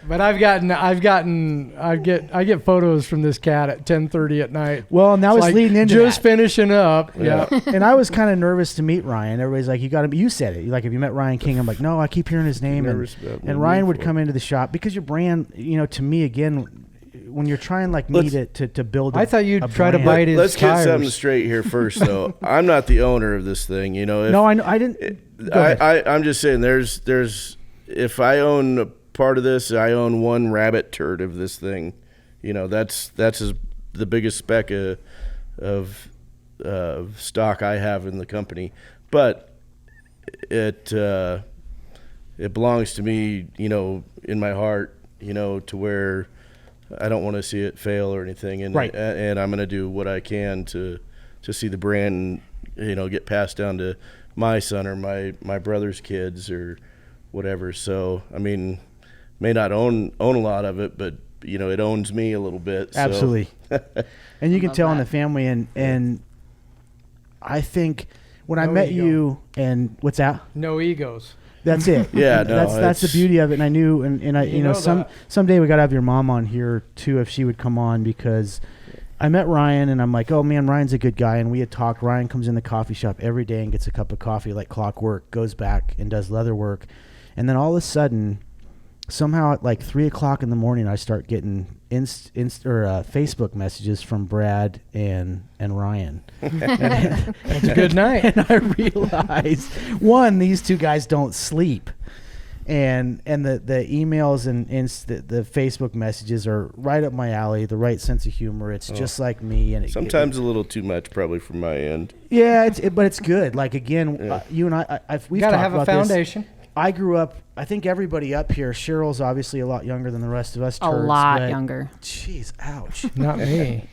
I get photos from this cat at 10:30 at night. Well, now it's leading into just that. finishing up. Yeah. And I was kind of nervous to meet Ryan. Everybody's like, you said it. Like, have you met Ryan King? I'm like, no, I keep hearing his name. And Ryan would come into the shop because your brand, to me, again, when you're trying like me to build I thought you'd try to brand. bite his Let's tires. get something straight here first, though. I'm not the owner of this thing, No, I know. I didn't. I'm just saying there's if I own a part of this, I own one rabbit turd of this thing. That's the biggest speck of stock I have in the company. But it belongs to me, in my heart, to where I don't want to see it fail or anything, and right. And I'm going to do what I can to see the brand, get passed down to my son or my brother's kids or whatever. So I mean, may not own a lot of it, but it owns me a little bit. Absolutely. So. And you can tell in the family, and I think when I met you, and what's that? No egos. That's it. Yeah, no, that's the beauty of it. And I knew, and I, someday we got to have your mom on here too, if she would come on, because I met Ryan, and I'm like, oh man, Ryan's a good guy, and we had talked. Ryan comes in the coffee shop every day and gets a cup of coffee like clockwork, goes back and does leather work, and then all of a sudden, somehow at like 3:00 in the morning, I start getting Facebook messages from Brad and Ryan. It's a good night. And I realized, one, these two guys don't sleep, and the emails and the Facebook messages are right up my alley. The right sense of humor. It's just like me, and sometimes a little too much probably from my end. Yeah, but it's good. Like again, you and we've got to talked have about a foundation. This. I grew up, I think everybody up here, Cheryl's obviously a lot younger than the rest of us. A lot younger. Jeez, ouch. Not me.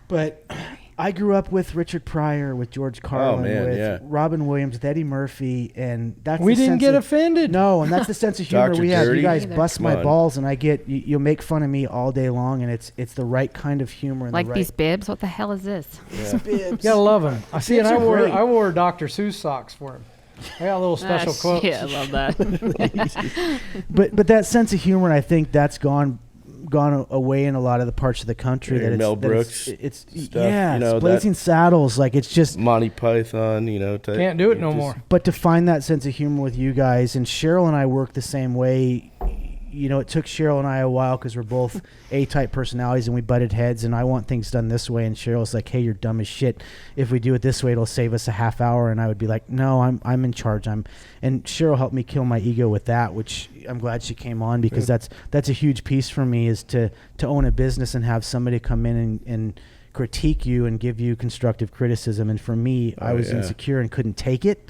But I grew up with Richard Pryor, with George Carlin, with Robin Williams, with Eddie Murphy, and that's we didn't get offended. No, and that's the sense of humor we have. You guys Either. bust my balls, and I get you'll make fun of me all day long, and it's the right kind of humor. And like the right, these bibs. What the hell is this? Yeah. Bibs. You gotta love them. I see, and Bibs I wore Dr. Seuss socks for him. I got a little special quote. Yeah, I love that. but that sense of humor, I think that's gone away in a lot of the parts of the country. Yeah, that Mel Brooks it's stuff, it's Blazing Saddles, like it's just Monty Python, type, can't do it no more. But to find that sense of humor with you guys, and Cheryl and I work the same way. It took Cheryl and I a while because we're both A-type personalities and we butted heads, and I want things done this way, and Cheryl's like, hey, you're dumb as shit. If we do it this way, it'll save us a half hour. And I would be like, no, I'm in charge. And Cheryl helped me kill my ego with that, which I'm glad she came on, because that's a huge piece for me, is to own a business and have somebody come in and critique you and give you constructive criticism. And for me, I was insecure and couldn't take it.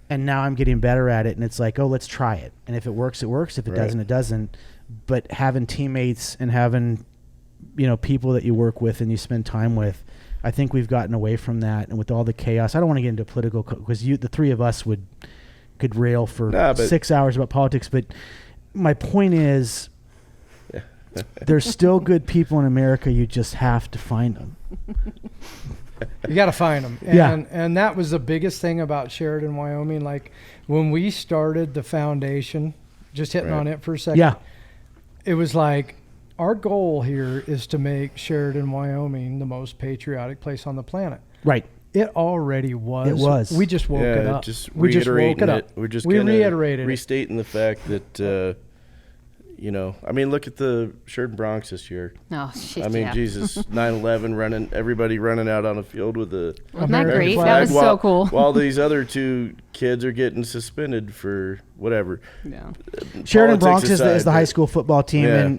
And now I'm getting better at it, and it's like, oh, let's try it. And if it works, it works. If it doesn't, it doesn't. But having teammates and having, people that you work with and you spend time with, I think we've gotten away from that. And with all the chaos, I don't want to get into political, because the three of us could rail for 6 hours about politics. But my point is, there's still good people in America. You just have to find them. You got to find them. And that was the biggest thing about Sheridan, Wyoming. Like when we started the foundation, just hitting on it for a second. Yeah. It was like, our goal here is to make Sheridan, Wyoming the most patriotic place on the planet. Right. It already was. It was. We just woke it up. We just woke it up. We reiterated restating the fact that, you know, I mean, look at the Sheridan Bronx this year. Oh, shit, I mean, yeah. Jesus, 9/11 everybody running out on the field with the Wasn't that American great? flag. That was while, so cool. While these other two kids are getting suspended for whatever. Yeah. Sheridan Politics Bronx is the aside, high but- school football team, Yeah.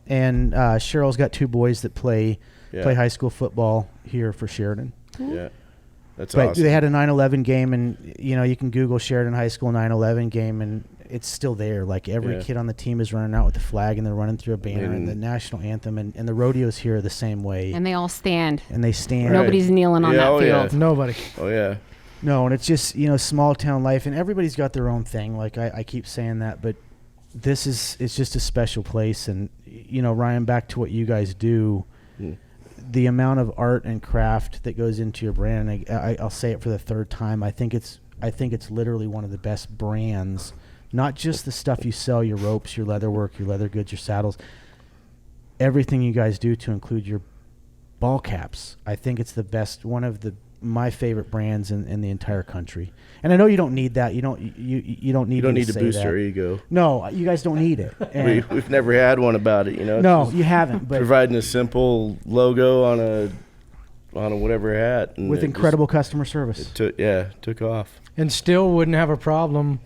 and Cheryl's got 2 boys that play Yeah. high school football here for Sheridan. Yeah, that's But awesome. they had a 9/11 game, and you know you can Google Sheridan High School 9/11 game, and it's still there. Like every Yeah. kid on the team is running out with the flag, and they're running through a banner and the national anthem, and the rodeos here are the same way, And they all stand. and they stand. Right. Nobody's kneeling on Yeah, that oh, yeah. field. Nobody. Oh yeah, No, and it's just, you know, small town life, and everybody's got their own thing. Like I keep saying that, but it's just a special place. And you know, Ryan, back to what you guys do, the amount of art and craft that goes into your brand. And I'll say it for the third time. I think it's literally one of the best brands. Not just the stuff you sell, your ropes, your leather work, your leather goods, your saddles. Everything you guys do, to include your ball caps. I think it's the best. One of my favorite brands in the entire country. And I know you don't need that. You don't need you don't me need to say boost that. our ego. No, you guys don't need it. And We've never had one about it, you know. no, Just you haven't. But providing a simple logo on a whatever hat, and with it incredible customer service. took off. And still wouldn't have a problem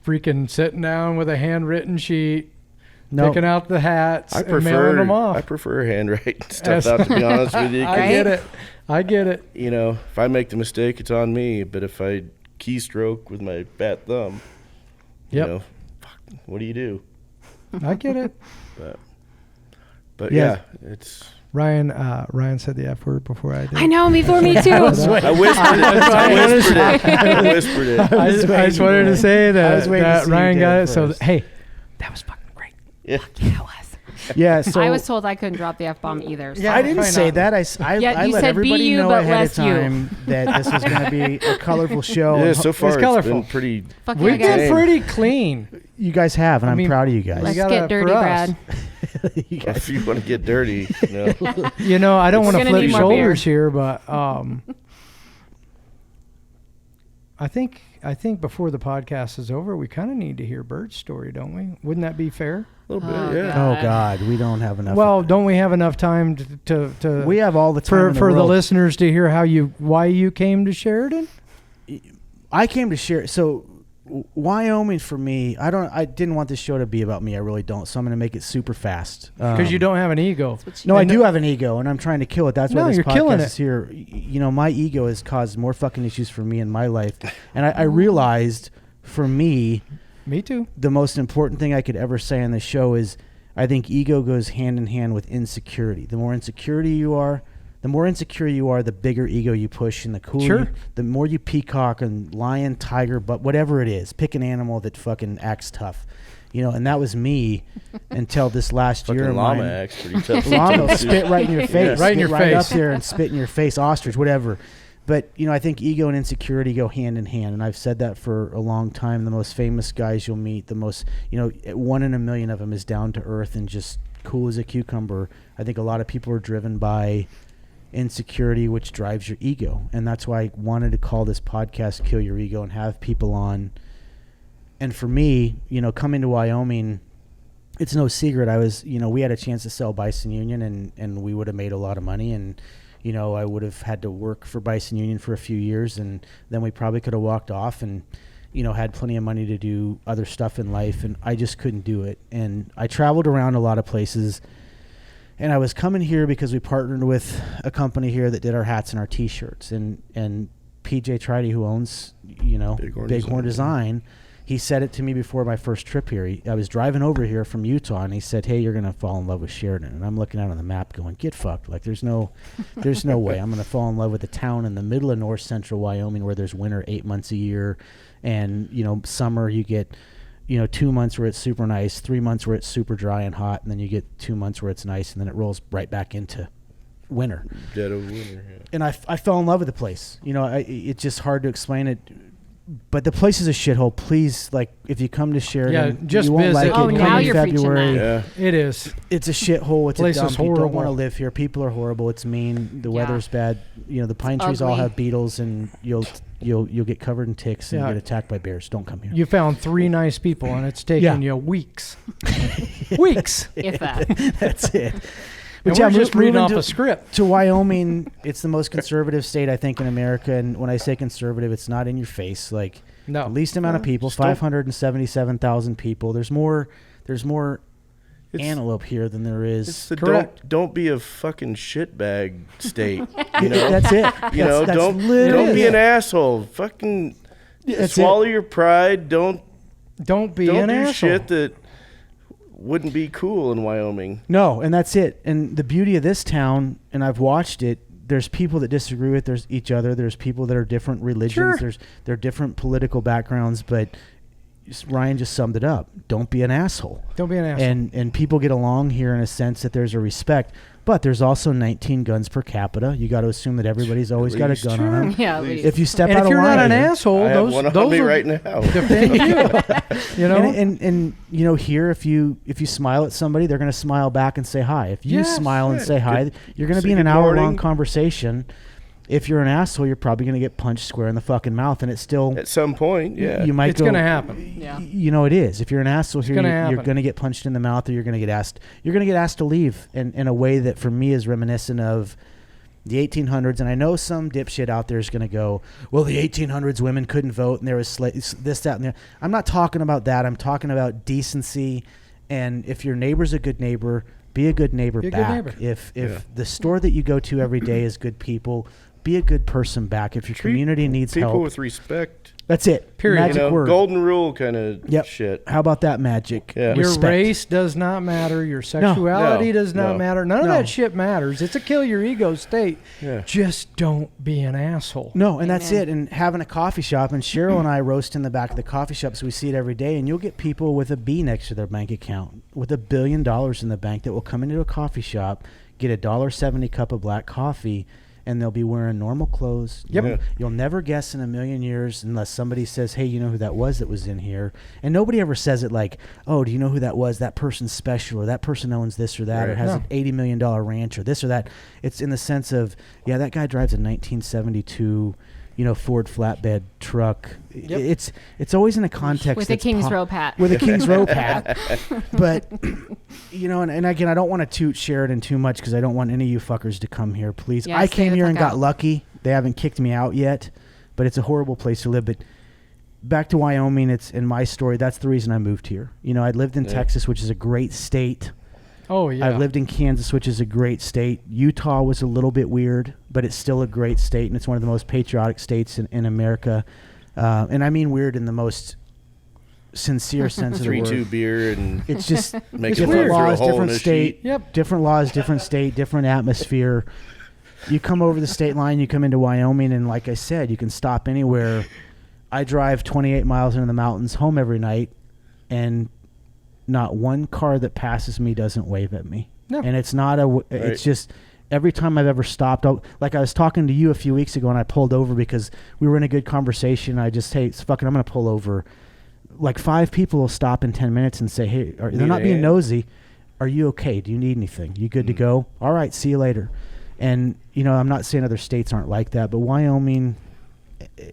freaking sitting down with a handwritten sheet, picking out the hats, and mailing them off. I prefer handwriting stuff Yes. out, to be honest with you. 'cause, I get it. you know, if I make the mistake, it's on me. But if I keystroke with my fat thumb, Yep. you know, fuck, what do you do? I get it. But Yeah. yeah, it's. Ryan said the F word before I did. I know, before me too. I whispered it. I whispered it. I just wanted to say I was that, waiting to that see you Ryan do got it it. So, first. hey, that was fucking great. Yeah. That was. Yeah, so I was told I couldn't drop the F-bomb either. So. Yeah, I didn't Probably say not. that. I Yeah, you let said everybody be you, know but ahead of less you. time that this was going to be a colorful show. Yeah, and so far it's colorful. been pretty. Fuck We yeah, did guys. pretty clean. you guys have, and I I'm mean, proud of you guys. Let's gotta- get dirty, for us. Brad. You guys. If you want to get dirty, you know. You know, I don't We're want to gonna flip need more shoulders here, but I think before the podcast is over, we kind of need to hear Bert's story, don't we? Wouldn't that be fair? A little Oh, bit, yeah. God. Oh God, we don't have enough. Well, don't we have enough time to we have all the time for in the world. listeners to hear why you came to Sheridan? I came to share. So Wyoming for me, I didn't want this show to be about me. I really don't. So I'm going to make it super fast. Because you don't have an ego. No, I And do have an ego, and I'm trying to kill it. That's No, why this you're podcast killing is it. here. You know, my ego has caused more fucking issues for me in my life, and I realized for me, Me too. the most important thing I could ever say on this show is I think ego goes hand in hand with insecurity. The more insecure you are, the bigger ego you push, and the cooler, Sure. the more you peacock and lion, tiger, but whatever it is, pick an animal that fucking acts tough. You know, and that was me until this last year. Fucking of llama mine. acts pretty tough. Llama will spit right in your face. Right in Get your right face. up there and spit in your face. Ostrich, whatever. But, you know, I think ego and insecurity go hand in hand. And I've said that for a long time. The most famous guys you'll meet, the most, you know, 1 in a million of them is down to earth and just cool as a cucumber. I think a lot of people are driven by insecurity, which drives your ego. And that's why I wanted to call this podcast Kill Your Ego and have people on. And for me, you know, coming to Wyoming, it's no secret. I was, you know, we had a chance to sell Bison Union, and we would have made a lot of money. And, you know, I would have had to work for Bison Union for a few years, and then we probably could have walked off and, you know, had plenty of money to do other stuff in life. And I just couldn't do it. And I traveled around a lot of places, and I was coming here because we partnered with a company here that did our hats and our T-shirts. And PJ Tridy, who owns, you know, Bighorn Design, he said it to me before my first trip here. I was driving over here from Utah, and he said, "Hey, you're gonna fall in love with Sheridan." And I'm looking out on the map, going, "Get fucked! Like, there's no way I'm gonna fall in love with a town in the middle of north central Wyoming where there's winter 8 months a year, and you know, summer you get, you know, 2 months where it's super nice, 3 months where it's super dry and hot, and then you get 2 months where it's nice, and then it rolls right back into winter." Dead of winter. Yeah. And I fell in love with the place. You know, it's just hard to explain it. But the place is a shithole. Please, like, if you come to Sheridan, just you won't visit. like it. Oh, Come now in you're preaching February. that. Yeah. It is. It's a shithole. It's Place a dump. is You don't horrible. want to live here. People are horrible. It's mean. The Yeah. weather's bad. You know, the pine trees all Ugly. have beetles, and you'll you'll get covered in ticks and Yeah. get attacked by bears. Don't come here. You found 3 nice people, and it's taken you weeks. Weeks. If that. That's it. But yeah, we're just reading moving off to- a script. To Wyoming, it's the most conservative state, I think, in America. And when I say conservative, it's not in your face. Like, No. the least amount of people, Just don't- 577,000 people. There's more It's- antelope here than there is. It's the Correct. don't be a fucking shitbag state. You know, That's it. you know, That's don't literally be it. an asshole. Fucking That's swallow it. your pride. Don't Don't be don't an do asshole. shit that wouldn't be cool in Wyoming. No, and that's it. And the beauty of this town, and I've watched it, there's people that disagree with there's each other. There's people that are different religions. Sure. They're different political backgrounds, but Ryan just summed it up. Don't be an asshole. Don't be an asshole. And people get along here in a sense that there's a respect. But there's also 19 guns per capita. You got to assume that everybody's always got a least. gun on them. Yeah. at Please. least. If you step And out if you're of not line, an asshole, I have those one on those me will right now. defend you. You know. and you know, here if you smile at somebody, they're going to smile back and say hi. If you Yes, smile and right. say hi, Good- you're going to say be in an good hour-long morning. conversation. If you're an asshole, you're probably going to get punched square in the fucking mouth, and it's still At some point, yeah. you might It's go. gonna happen. Yeah. You know it is. If you're an asshole here, gonna you're happen. going to get punched in the mouth, or you're going to get asked. You're going to get asked to leave in a way that, for me, is reminiscent of the 1800s. And I know some dipshit out there is going to go, well, the 1800s women couldn't vote, and there was this, that, and the. I'm not talking about that. I'm talking about decency, and if your neighbor's a good neighbor, be a good neighbor Be a good back. neighbor. If Yeah. the store that you go to every day is good people, be a good person back. If your Treat community needs people help, with respect. that's it. Period. Magic You know, word. golden rule kind of Yep. shit. How about that magic? Yeah. Your Respect. race does not matter. Your sexuality No. does not No. matter. None of No. that shit matters. It's a kill your ego state. Yeah. Just don't be an asshole. No, and that's Amen. it. And having a coffee shop, and Cheryl and I roast in the back of the coffee shop, so we see it every day. And you'll get people with a B next to their bank account, with $1 billion in the bank, that will come into a coffee shop, get a $1.70 cup of black coffee, and they'll be wearing normal clothes. Yep. Yeah. You'll never guess in a million years unless somebody says, hey, you know who that was in here? And nobody ever says it like, oh, do you know who that was? That person's special, or that person owns this or that, or Right. has No. an $80 million ranch, or this or that. It's in the sense of, yeah, that guy drives a 1972, Ford flatbed truck. Yep. It's always in a context With a that's King's Rope hat. with a King's Rope hat. But, and again, I don't want to toot Sheridan too much because I don't want any of you fuckers to come here, please. Yeah, I stay came the here and fuck got out. lucky. They haven't kicked me out yet, but it's a horrible place to live. But back to Wyoming, it's in my story. That's the reason I moved here. I'd lived in Yeah. Texas, which is a great state. Oh yeah. I've lived in Kansas, which is a great state. Utah was a little bit weird, but it's still a great state, and it's one of the most patriotic states in America. And I mean weird in the most sincere sense of the 3-2 word. beer and It's just make It's it different weird. through a laws, hole in different a state. sheet. Yep. Different laws, different state, different atmosphere. You come over the state line, you come into Wyoming, and like I said, you can stop anywhere. I drive 28 miles into the mountains home every night, and not one car that passes me doesn't wave at me. No. And it's not it's Right. just every time I've ever stopped, like I was talking to you a few weeks ago, and I pulled over because we were in a good conversation. I just, hey, fuck it, I'm going to pull over. Like 5 people will stop in 10 minutes and say, hey, they're Need not a being hand? nosy. Are you okay? Do you need anything? You good to go? All right, see you later. And, I'm not saying other states aren't like that, but Wyoming,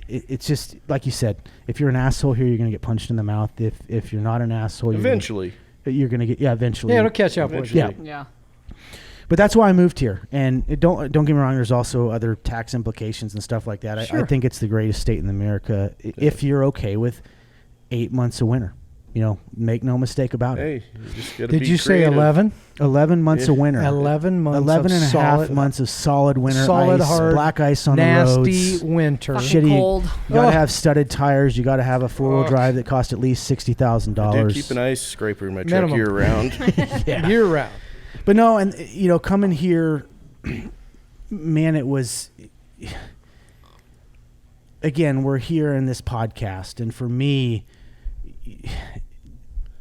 it's just, like you said, if you're an asshole here, you're going to get punched in the mouth. If you're not an asshole, Eventually. you're going to get, eventually. Yeah, it'll catch up with you. Yeah. Yeah. But that's why I moved here. And don't get me wrong, there's also other tax implications and stuff like that. I Sure. think it's the greatest state in America if you're okay with 8 months of winter. Make no mistake about it. Hey, you just gotta Did be you say creative. 11? 11 months Yeah. of winter. 11 months 11 of and a half solid, months of solid winter solid, ice, hard, black ice on nasty the roads. winter. Fucking Shitty. cold. You got to Oh. have studded tires. You got to have a four-wheel Oh. drive that costs at least I $60,000. do keep an ice scraper in my truck Minimum. year round. Yeah. Year round. But no, and coming here, man, it was. Again, we're here in this podcast, and for me,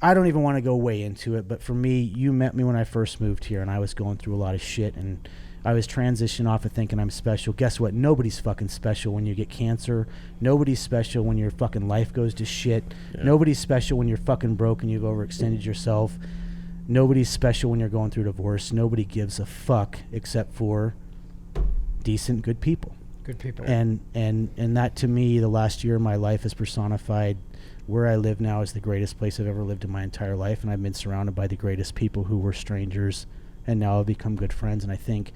I don't even want to go way into it. But for me, you met me when I first moved here, and I was going through a lot of shit, and I was transitioning off of thinking I'm special. Guess what? Nobody's fucking special when you get cancer. Nobody's special when your fucking life goes to shit. Yeah. Nobody's special when you're fucking broke and you've overextended yourself. Nobody's special when you're going through divorce. Nobody gives a fuck except for decent, good people. Good people. And that, to me, the last year of my life has personified where I live now is the greatest place I've ever lived in my entire life, and I've been surrounded by the greatest people who were strangers and now have become good friends. And I think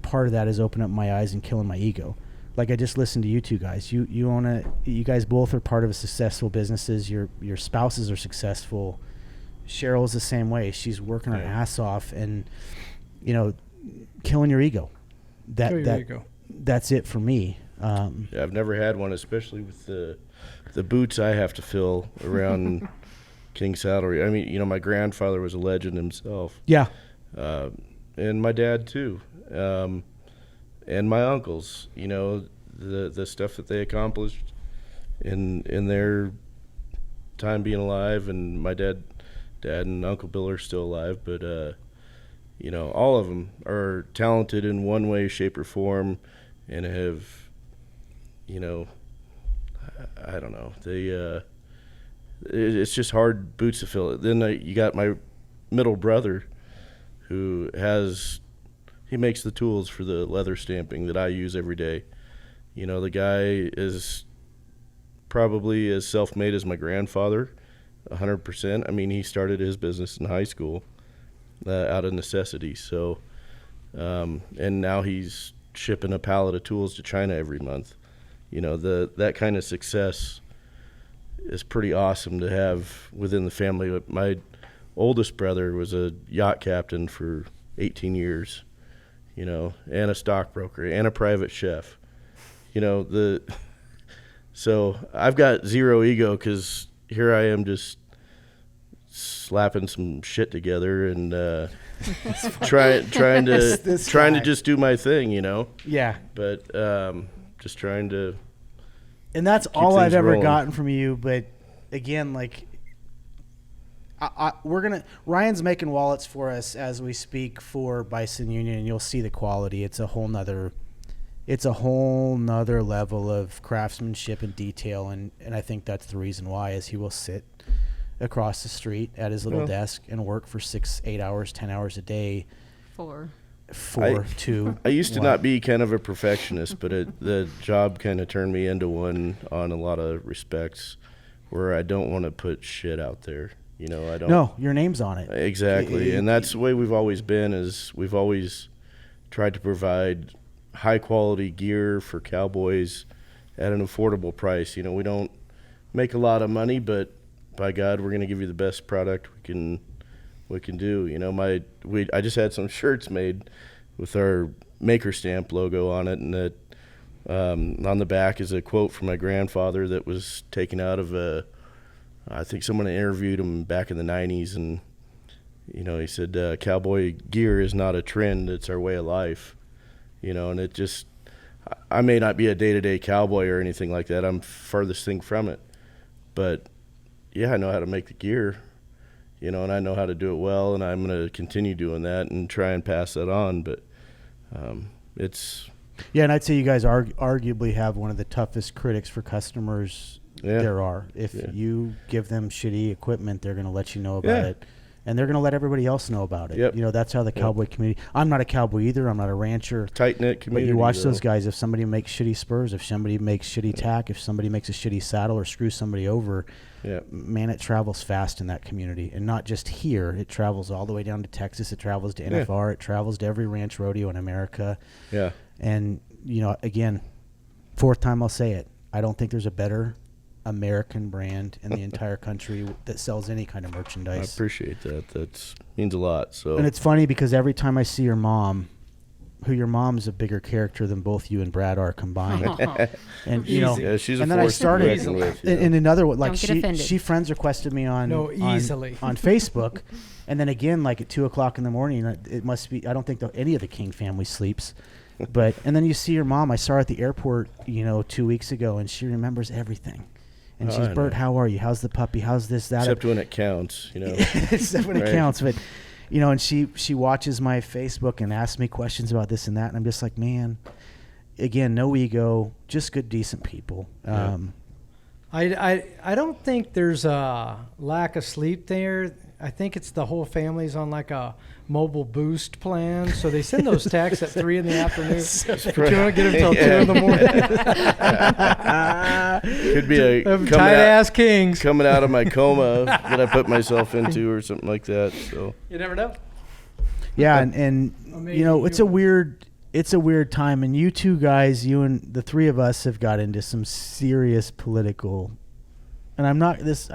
part of that is opening up my eyes and killing my ego. Like, I just listened to you two guys. You guys both are part of successful businesses. Your spouses are successful. Cheryl is the same way. She's working her ass off, and killing your ego. Ego. That's it for me. I've never had one, especially with the boots I have to fill around King Saddlery. I mean, my grandfather was a legend himself. Yeah. And my dad too. And my uncles, the stuff that they accomplished in their time being alive, and my dad and Uncle Bill are still alive, but all of them are talented in one way, shape, or form, and have, I don't know, it's just hard boots to fill. Then you got my middle brother, who he makes the tools for the leather stamping that I use every day. The guy is probably as self-made as my grandfather, 100%. I mean, he started his business in high school out of necessity. So, and now he's shipping a pallet of tools to China every month. That kind of success is pretty awesome to have within the family. My oldest brother was a yacht captain for 18 years, and a stockbroker and a private chef. So I've got zero ego, because here I am just slapping some shit together and trying to just do my thing, Yeah. But just trying to. And that's keep all I've things ever rolling. gotten from you. But again, Ryan's making wallets for us as we speak for Bison Union, and you'll see the quality. It's a whole nother level of craftsmanship and detail, and I think that's the reason why, is he will sit across the street at his little desk and work for 6-8 hours, 10 hours a day. 4. I used to not be kind of a perfectionist, but the job kind of turned me into one on a lot of respects, where I don't want to put shit out there. I don't. No, your name's on it. Exactly, and that's the way we've always been. Is we've always tried to provide high quality gear for cowboys at an affordable price. We don't make a lot of money, but by God, we're going to give you the best product we can do. I just had some shirts made with our maker stamp logo on it, and that on the back is a quote from my grandfather that was taken out of I think someone interviewed him back in the 90s, and he said cowboy gear is not a trend, it's our way of life. And it just, I may not be a day-to-day cowboy or anything like that. I'm farthest thing from it. But, yeah, I know how to make the gear, and I know how to do it well, and I'm going to continue doing that and try and pass that on. But it's... Yeah, and I'd say you guys arguably have one of the toughest critics for customers there are. If you give them shitty equipment, they're going to let you know about it. And they're going to let everybody else know about it. Yep. That's how the cowboy community. I'm not a cowboy either. I'm not a rancher. Tight-knit community. But you watch those guys. If somebody makes shitty spurs, if somebody makes shitty tack, if somebody makes a shitty saddle or screws somebody over, man, it travels fast in that community. And not just here. It travels all the way down to Texas. It travels to NFR. It travels to every ranch rodeo in America. Yeah. And, again, fourth time I'll say it. I don't think there's a better American brand in the entire country that sells any kind of merchandise. I appreciate that. That means a lot. So, and it's funny because every time I see your mom, your mom's a bigger character than both you and Brad are combined. And she's a and then I force to started reckon with, in another one, like Don't get offended. she friends requested me on easily on Facebook, and then again like at 2:00 in the morning. It must be, I don't think any of the King family sleeps. But and then you see your mom. I saw her at the airport 2 weeks ago, and she remembers everything. And she's, Bert, how are you? How's the puppy? How's this, that? Except when it counts, Except when it counts. But, and she watches my Facebook and asks me questions about this and that. And I'm just like, man, again, no ego, just good, decent people. I don't think there's a lack of sleep there. I think it's the whole family's on like a mobile boost plan, so they send those texts at 3 in the afternoon. But you don't get them till 2 in the morning. Could be a tight-ass kings coming out of my coma that I put myself into or something like that. So you never know. Yeah, and you know, it's a weird time, and you two guys, you and the three of us have got into some serious political. And I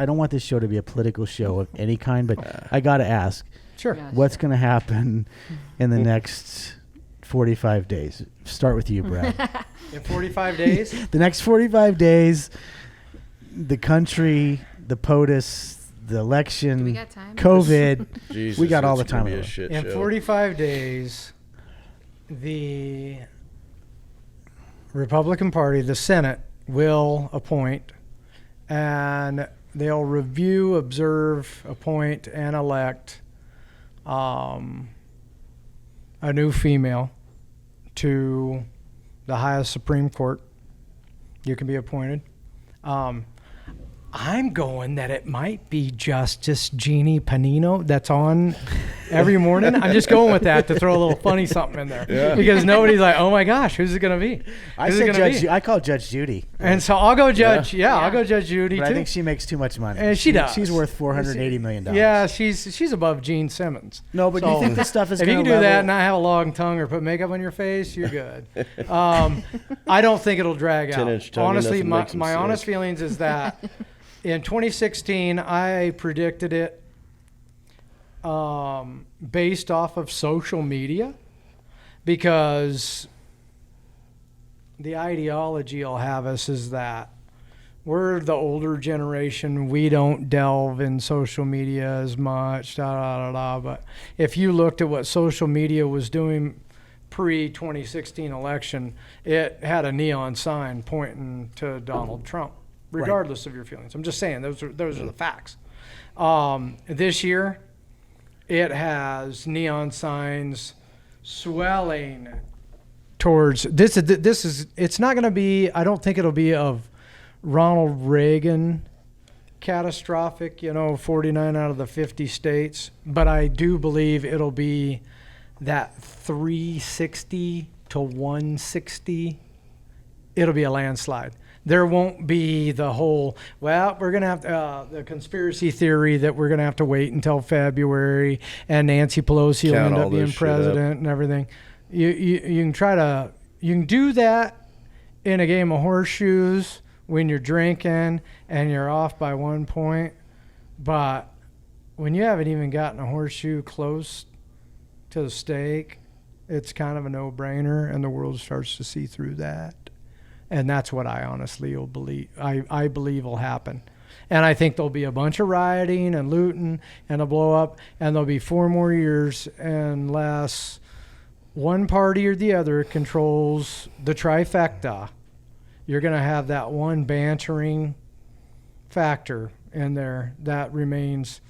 don't want this show to be a political show of any kind, but I got to ask. Sure. Yeah, What's going to happen in the next 45 days? Start with you, Brad. In 45 days? The next 45 days, the country, the POTUS, the election, Do we got time? COVID. Jesus, we got all the it's gonna time. be in a the shit In show. 45 days, the Republican Party, the Senate, will appoint, and they'll review, observe, appoint, and elect a new female to the highest Supreme Court. You can be appointed. I'm going that it might be Justice Jeannie Panino that's on every morning. I'm just going with that to throw a little funny something in there. Yeah. Because nobody's like, oh my gosh, who's it going to be? I said I call Judge Judy. And so I'll go Judge. Yeah, I'll go Judge Judy But too. I think she makes too much money. And she does. She's worth $480 million. Yeah, she's above Gene Simmons. No, but do you think this stuff is if you going can to do that and not have a long tongue or put makeup on your face, you're good. I don't think it'll drag out. 10-inch tongue, Honestly, nothing makes 'em my honest sick. feelings is that in 2016, I predicted it based off of social media, because the ideology will have us is that we're the older generation. We don't delve in social media as much, But if you looked at what social media was doing pre-2016 election, it had a neon sign pointing to Donald Trump, regardless of your feelings. I'm just saying those are the facts. This year, it has neon signs swelling towards this. It's not going to be. I don't think it'll be of Ronald Reagan catastrophic. 49 out of the 50 states, but I do believe it'll be that 360 to 160. It'll be a landslide. There won't be the whole, we're going to have the conspiracy theory that we're going to have to wait until February and Nancy Pelosi will Count end all up being this shit president and everything. You can do that in a game of horseshoes when you're drinking and you're off by 1 point. But when you haven't even gotten a horseshoe close to the stake, it's kind of a no-brainer, and the world starts to see through that. And that's what I honestly will believe. I believe will happen. And I think there'll be a bunch of rioting and looting and a blow up, and there'll be 4 more years unless one party or the other controls the trifecta. You're going to have that one bantering factor in there that remains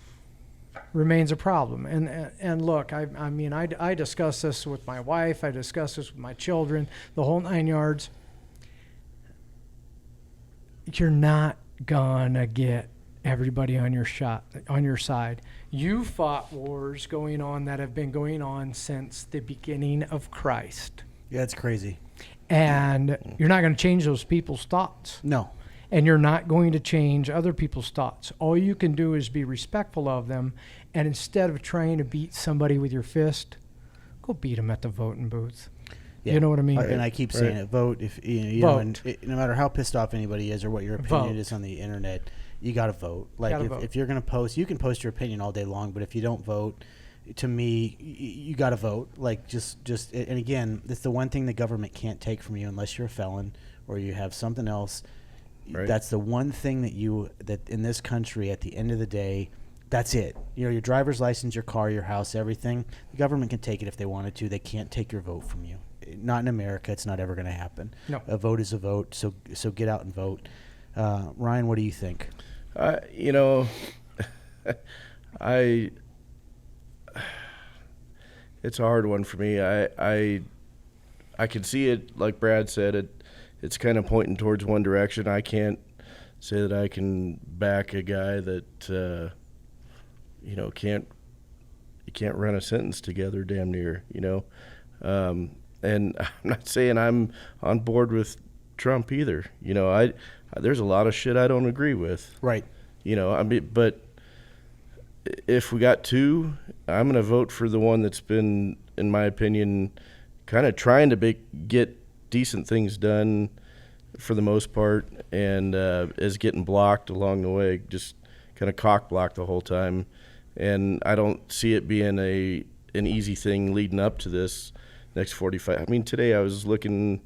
a problem. And look, I discuss this with my wife. I discuss this with my children, the whole 9 yards. You're not gonna get everybody on your side. You fought wars going on that have been going on since the beginning of Christ. Yeah, it's crazy. And you're not going to change those people's thoughts. No. And you're not going to change other people's thoughts. All you can do is be respectful of them. And instead of trying to beat somebody with your fist, go beat them at the voting booth. Yeah. You know what I mean? And I keep saying it. Vote. If you know, and no matter how pissed off anybody is or what your opinion is on the internet, you got to vote. Like if you're going to post, you can post your opinion all day long, but if you don't vote, to me, you got to vote. Like just, and again, it's the one thing the government can't take from you unless you're a felon or you have something else. Right. That's the one thing that in this country, at the end of the day, that's it. Your driver's license, your car, your house, everything. The government can take it if they wanted to. They can't take your vote from you. Not in America. It's not ever going to happen. No. A vote is a vote. So get out and vote. Ryan, what do you think? It's a hard one for me. I can see it, like Brad said, it's kind of pointing towards one direction. I can't say that I can back a guy that you can't run a sentence together, damn near, And I'm not saying I'm on board with Trump either. There's a lot of shit I don't agree with. Right. But if we got two, I'm going to vote for the one that's been, in my opinion, kind of trying to get decent things done for the most part, and is getting blocked along the way, just kind of cock blocked the whole time. And I don't see it being an easy thing leading up to this next 45. I mean, today I was looking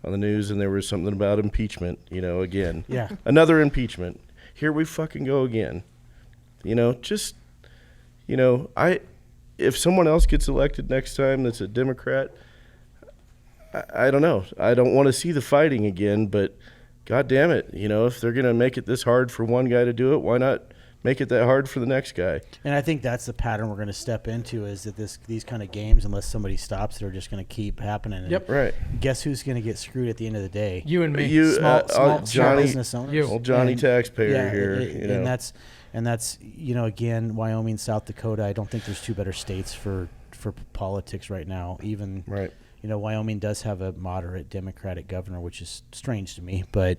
on the news and there was something about impeachment, again. Yeah. Another impeachment. Here we fucking go again. If someone else gets elected next time that's a Democrat, I don't know. I don't want to see the fighting again, but God damn it, if they're going to make it this hard for one guy to do it, why not make it that hard for the next guy? And I think that's the pattern we're going to step into, is that these kind of games, unless somebody stops it, are just going to keep happening. Yep. Right. Guess who's going to get screwed at the end of the day? You and me. Small Johnny, business owners. You. Old Johnny And- taxpayer yeah, here. And that's again, Wyoming, South Dakota. I don't think there's two better states for politics right now. Even Right. Wyoming does have a moderate Democratic governor, which is strange to me, but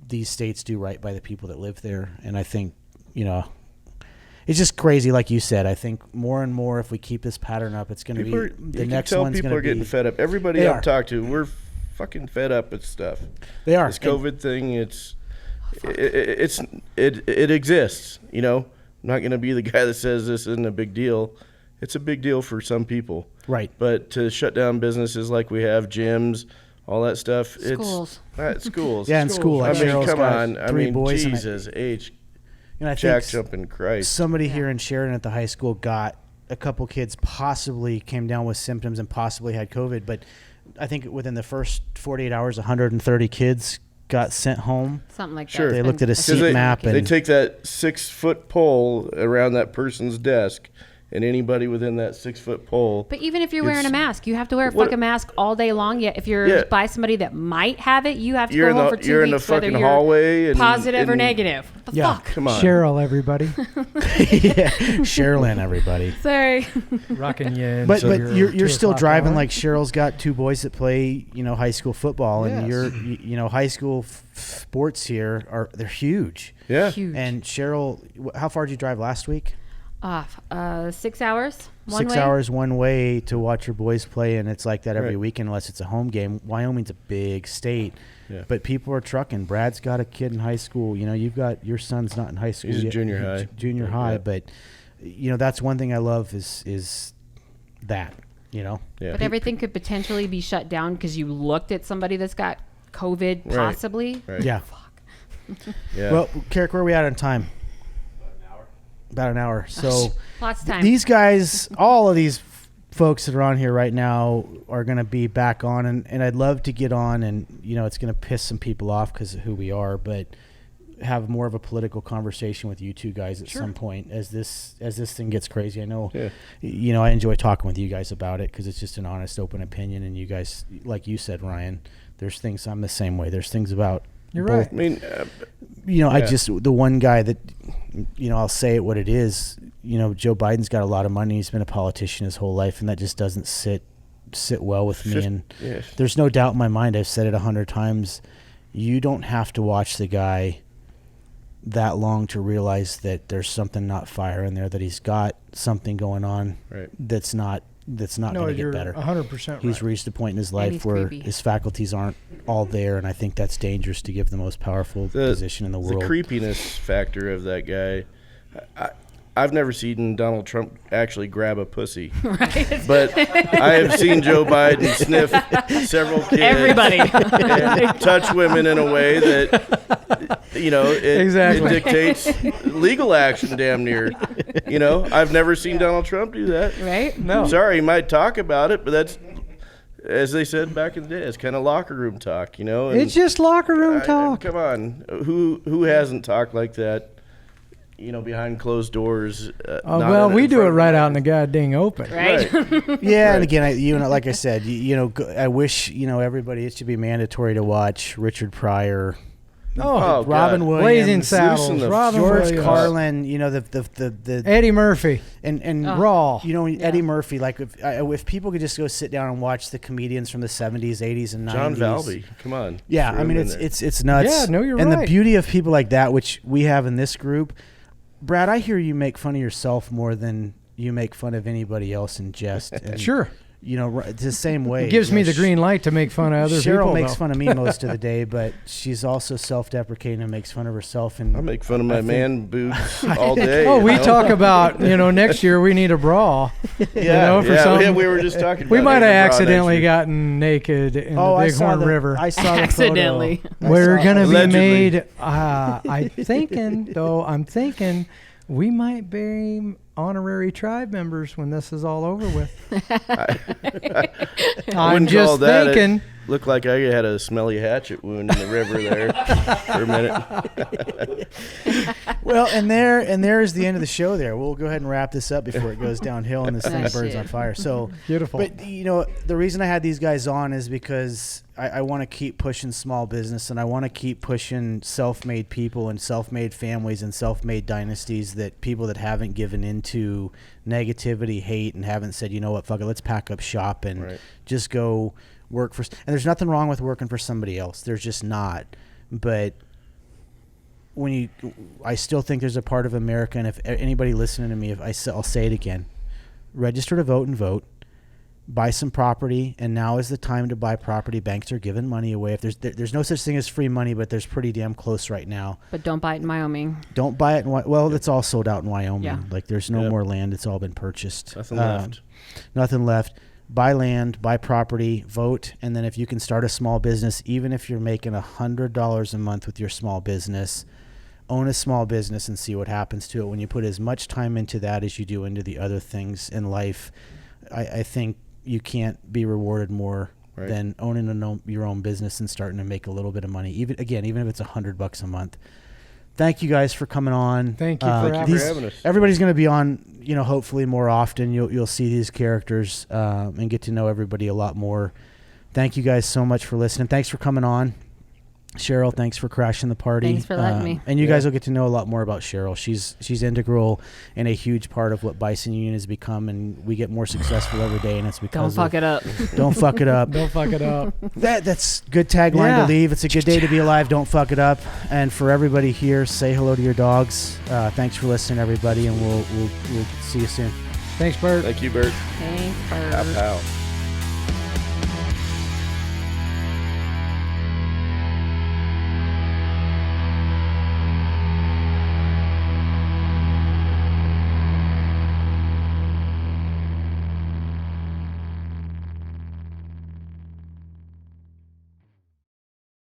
these states do right by the people that live there. And I think, it's just crazy. Like you said, I think more and more, if we keep this pattern up, it's going to be the next one's people going are to getting be fed up. Everybody They I've are. talked to, we're fucking fed up with stuff. They are. This COVID thing, it exists. I'm not going to be the guy that says this isn't a big deal. It's a big deal for some people. Right. But to shut down businesses like we have, gyms, all that stuff, Schools. it's schools. Yeah, in school. I Like mean, Cheryl's come got on. I 3 mean, boys. Jesus, age, And I jack think jumping Christ. somebody here in Sheridan at the high school got a couple kids possibly came down with symptoms and possibly had COVID. But I think within the first 48 hours, 130 kids got sent home. Something like Sure. that. They looked at a 'Cause seat map they and take that 6-foot pole around that person's desk, and anybody within that 6-foot pole. But even if you're wearing a It's- mask, you have to wear a What- fucking mask all day long. Yet if you're Yeah. by somebody that might have it, you have to You're go in home the for 2 you're weeks, in the whether fucking you're hallway and positive or and- negative. What the Yeah. fuck? Come on. Cheryl, everybody. yeah, Sherilyn, everybody. Sorry. Rocking you. But until you're 2 still o'clock driving hour. like Cheryl's got 2 boys that play high school football, and Yes. high school sports here they're huge. Yeah. Huge. And Cheryl, how far did you drive last week? 6 hours. One 6 way. hours one way to watch your boys play, and it's like that every Right. weekend unless it's a home game. Wyoming's a big state, Yeah. but people are trucking. Brad's got a kid in high school. You've got your son's not in high school He's yet. junior high. Junior Yeah. high, but that's one thing I love is that. Yeah. But everything could potentially be shut down because you looked at somebody that's got COVID, Right. possibly. Right. Yeah. Yeah. Well, Carrick, where are we at on time? About an hour. So Lots of time. these guys, all of these folks that are on here right now are going to be back on, and I'd love to get on, and it's going to piss some people off because of who we are, but have more of a political conversation with you two guys at some point as this thing gets crazy. I know, Yeah. I enjoy talking with you guys about it because it's just an honest, open opinion, and you guys, like you said, Ryan, there's things I'm the same way. There's things about You're both. right. I mean, I Yeah. just, the one guy that, I'll say it what it is. Joe Biden's got a lot of money. He's been a politician his whole life, and that just doesn't sit well with me. And yeah. there's no doubt in my mind, I've said it 100 times, you don't have to watch the guy that long to realize that there's something not firing there, that he's got something going on Right. that's not No, going to get you're better. 100% He's right. reached a point in his And life he's where creepy. his faculties aren't all there, and I think that's dangerous to give the most powerful position in the world. The creepiness factor of that guy. I've never seen Donald Trump actually grab a pussy. Right. But I have seen Joe Biden sniff several kids. Everybody. And touch women in a way that, Exactly. it dictates legal action damn near. I've never seen Donald Trump do that. Right? No. Sorry, he might talk about it, but that's, as they said back in the day, it's kind of locker room talk, and It's just locker room talk. Come on, who hasn't talked like that? Behind closed doors. Well, we do it right out in the goddamn open. Right? Yeah, and again, like I said, I wish everybody. It should be mandatory to watch Richard Pryor Oh, Robin God. Williams, Blazing Loosen Saddles, the Robin George Williams, Carlin, you know, the Eddie Murphy, and Raw. you know, Eddie Murphy. Like if people could just go sit down and watch the comedians from the 70s, 80s, and 90s. John Valby, come on. Yeah, Throw I him mean in it's there. nuts. Yeah, no, you're and right. the beauty of people like that, which we have in this group, Brad, I hear you make fun of yourself more than you make fun of anybody else in jest. And, Sure. You know, it's the same way. It gives You me know, the green light to make fun of other Cheryl people. makes though. fun of me most of the day, but she's also self-deprecating and makes fun of herself. And I make fun of my think- man boobs all day. Oh, you we know? talk about, next year we need a bra. Yeah, for yeah, something. we were just talking. We about might have needing a bra next accidentally year. gotten naked in the I saw Bighorn the River. I saw the Accidentally. photo. We're going to be Allegedly. made, I'm thinking we might be honorary tribe members when this is all over with. I'm wouldn't just call that thinking. Looked like I had a smelly hatchet wound in the river there for a minute. Well, and there is the end of the show. There, we'll go ahead and wrap this up before it goes downhill and this thing Ah, burns shit. on fire. So Beautiful. But the reason I had these guys on is because I want to keep pushing small business, and I want to keep pushing self-made people and self-made families and self-made dynasties, that people that haven't given into negativity, hate, and haven't said, you know what, fuck it, let's pack up shop and Right. just go work for. And there's nothing wrong with working for somebody else. There's just not. But I still think there's a part of America, and if anybody listening to me, I'll say it again: register to vote and vote. Buy some property, and now is the time to buy property. Banks are giving money away. If there's no such thing as free money, but there's pretty damn close right now. But don't buy it in Wyoming. Don't buy it it's all sold out in Wyoming. Yeah. Like there's no Yep. more land. It's all been purchased. Nothing left. Nothing left. Buy land, buy property, vote, and then if you can start a small business, even if you're making $100 a month with your small business, own a small business and see what happens to it. When you put as much time into that as you do into the other things in life, I think you can't be rewarded more Right. than owning your own business and starting to make a little bit of money. Even if it's $100 a month. Thank you guys for coming on. Thank you for Thank you for having us. Everybody's going to be on, hopefully more often. You'll see these characters and get to know everybody a lot more. Thank you guys so much for listening. Thanks for coming on. Cheryl, thanks for crashing the party. Thanks for letting me. And you guys will get to know a lot more about Cheryl. She's integral and a huge part of what Bison Union has become, and we get more successful every day, and it's Don't because fuck it up. Don't fuck it up. Don't fuck it up. That's good tagline Yeah. to leave. It's a good day to be alive. Don't fuck it up. And for everybody here, say hello to your dogs. Thanks for listening, everybody, and we'll see you soon. Thanks, Bert. Thank you, Bert. Thanks, Pow, Bert. pow.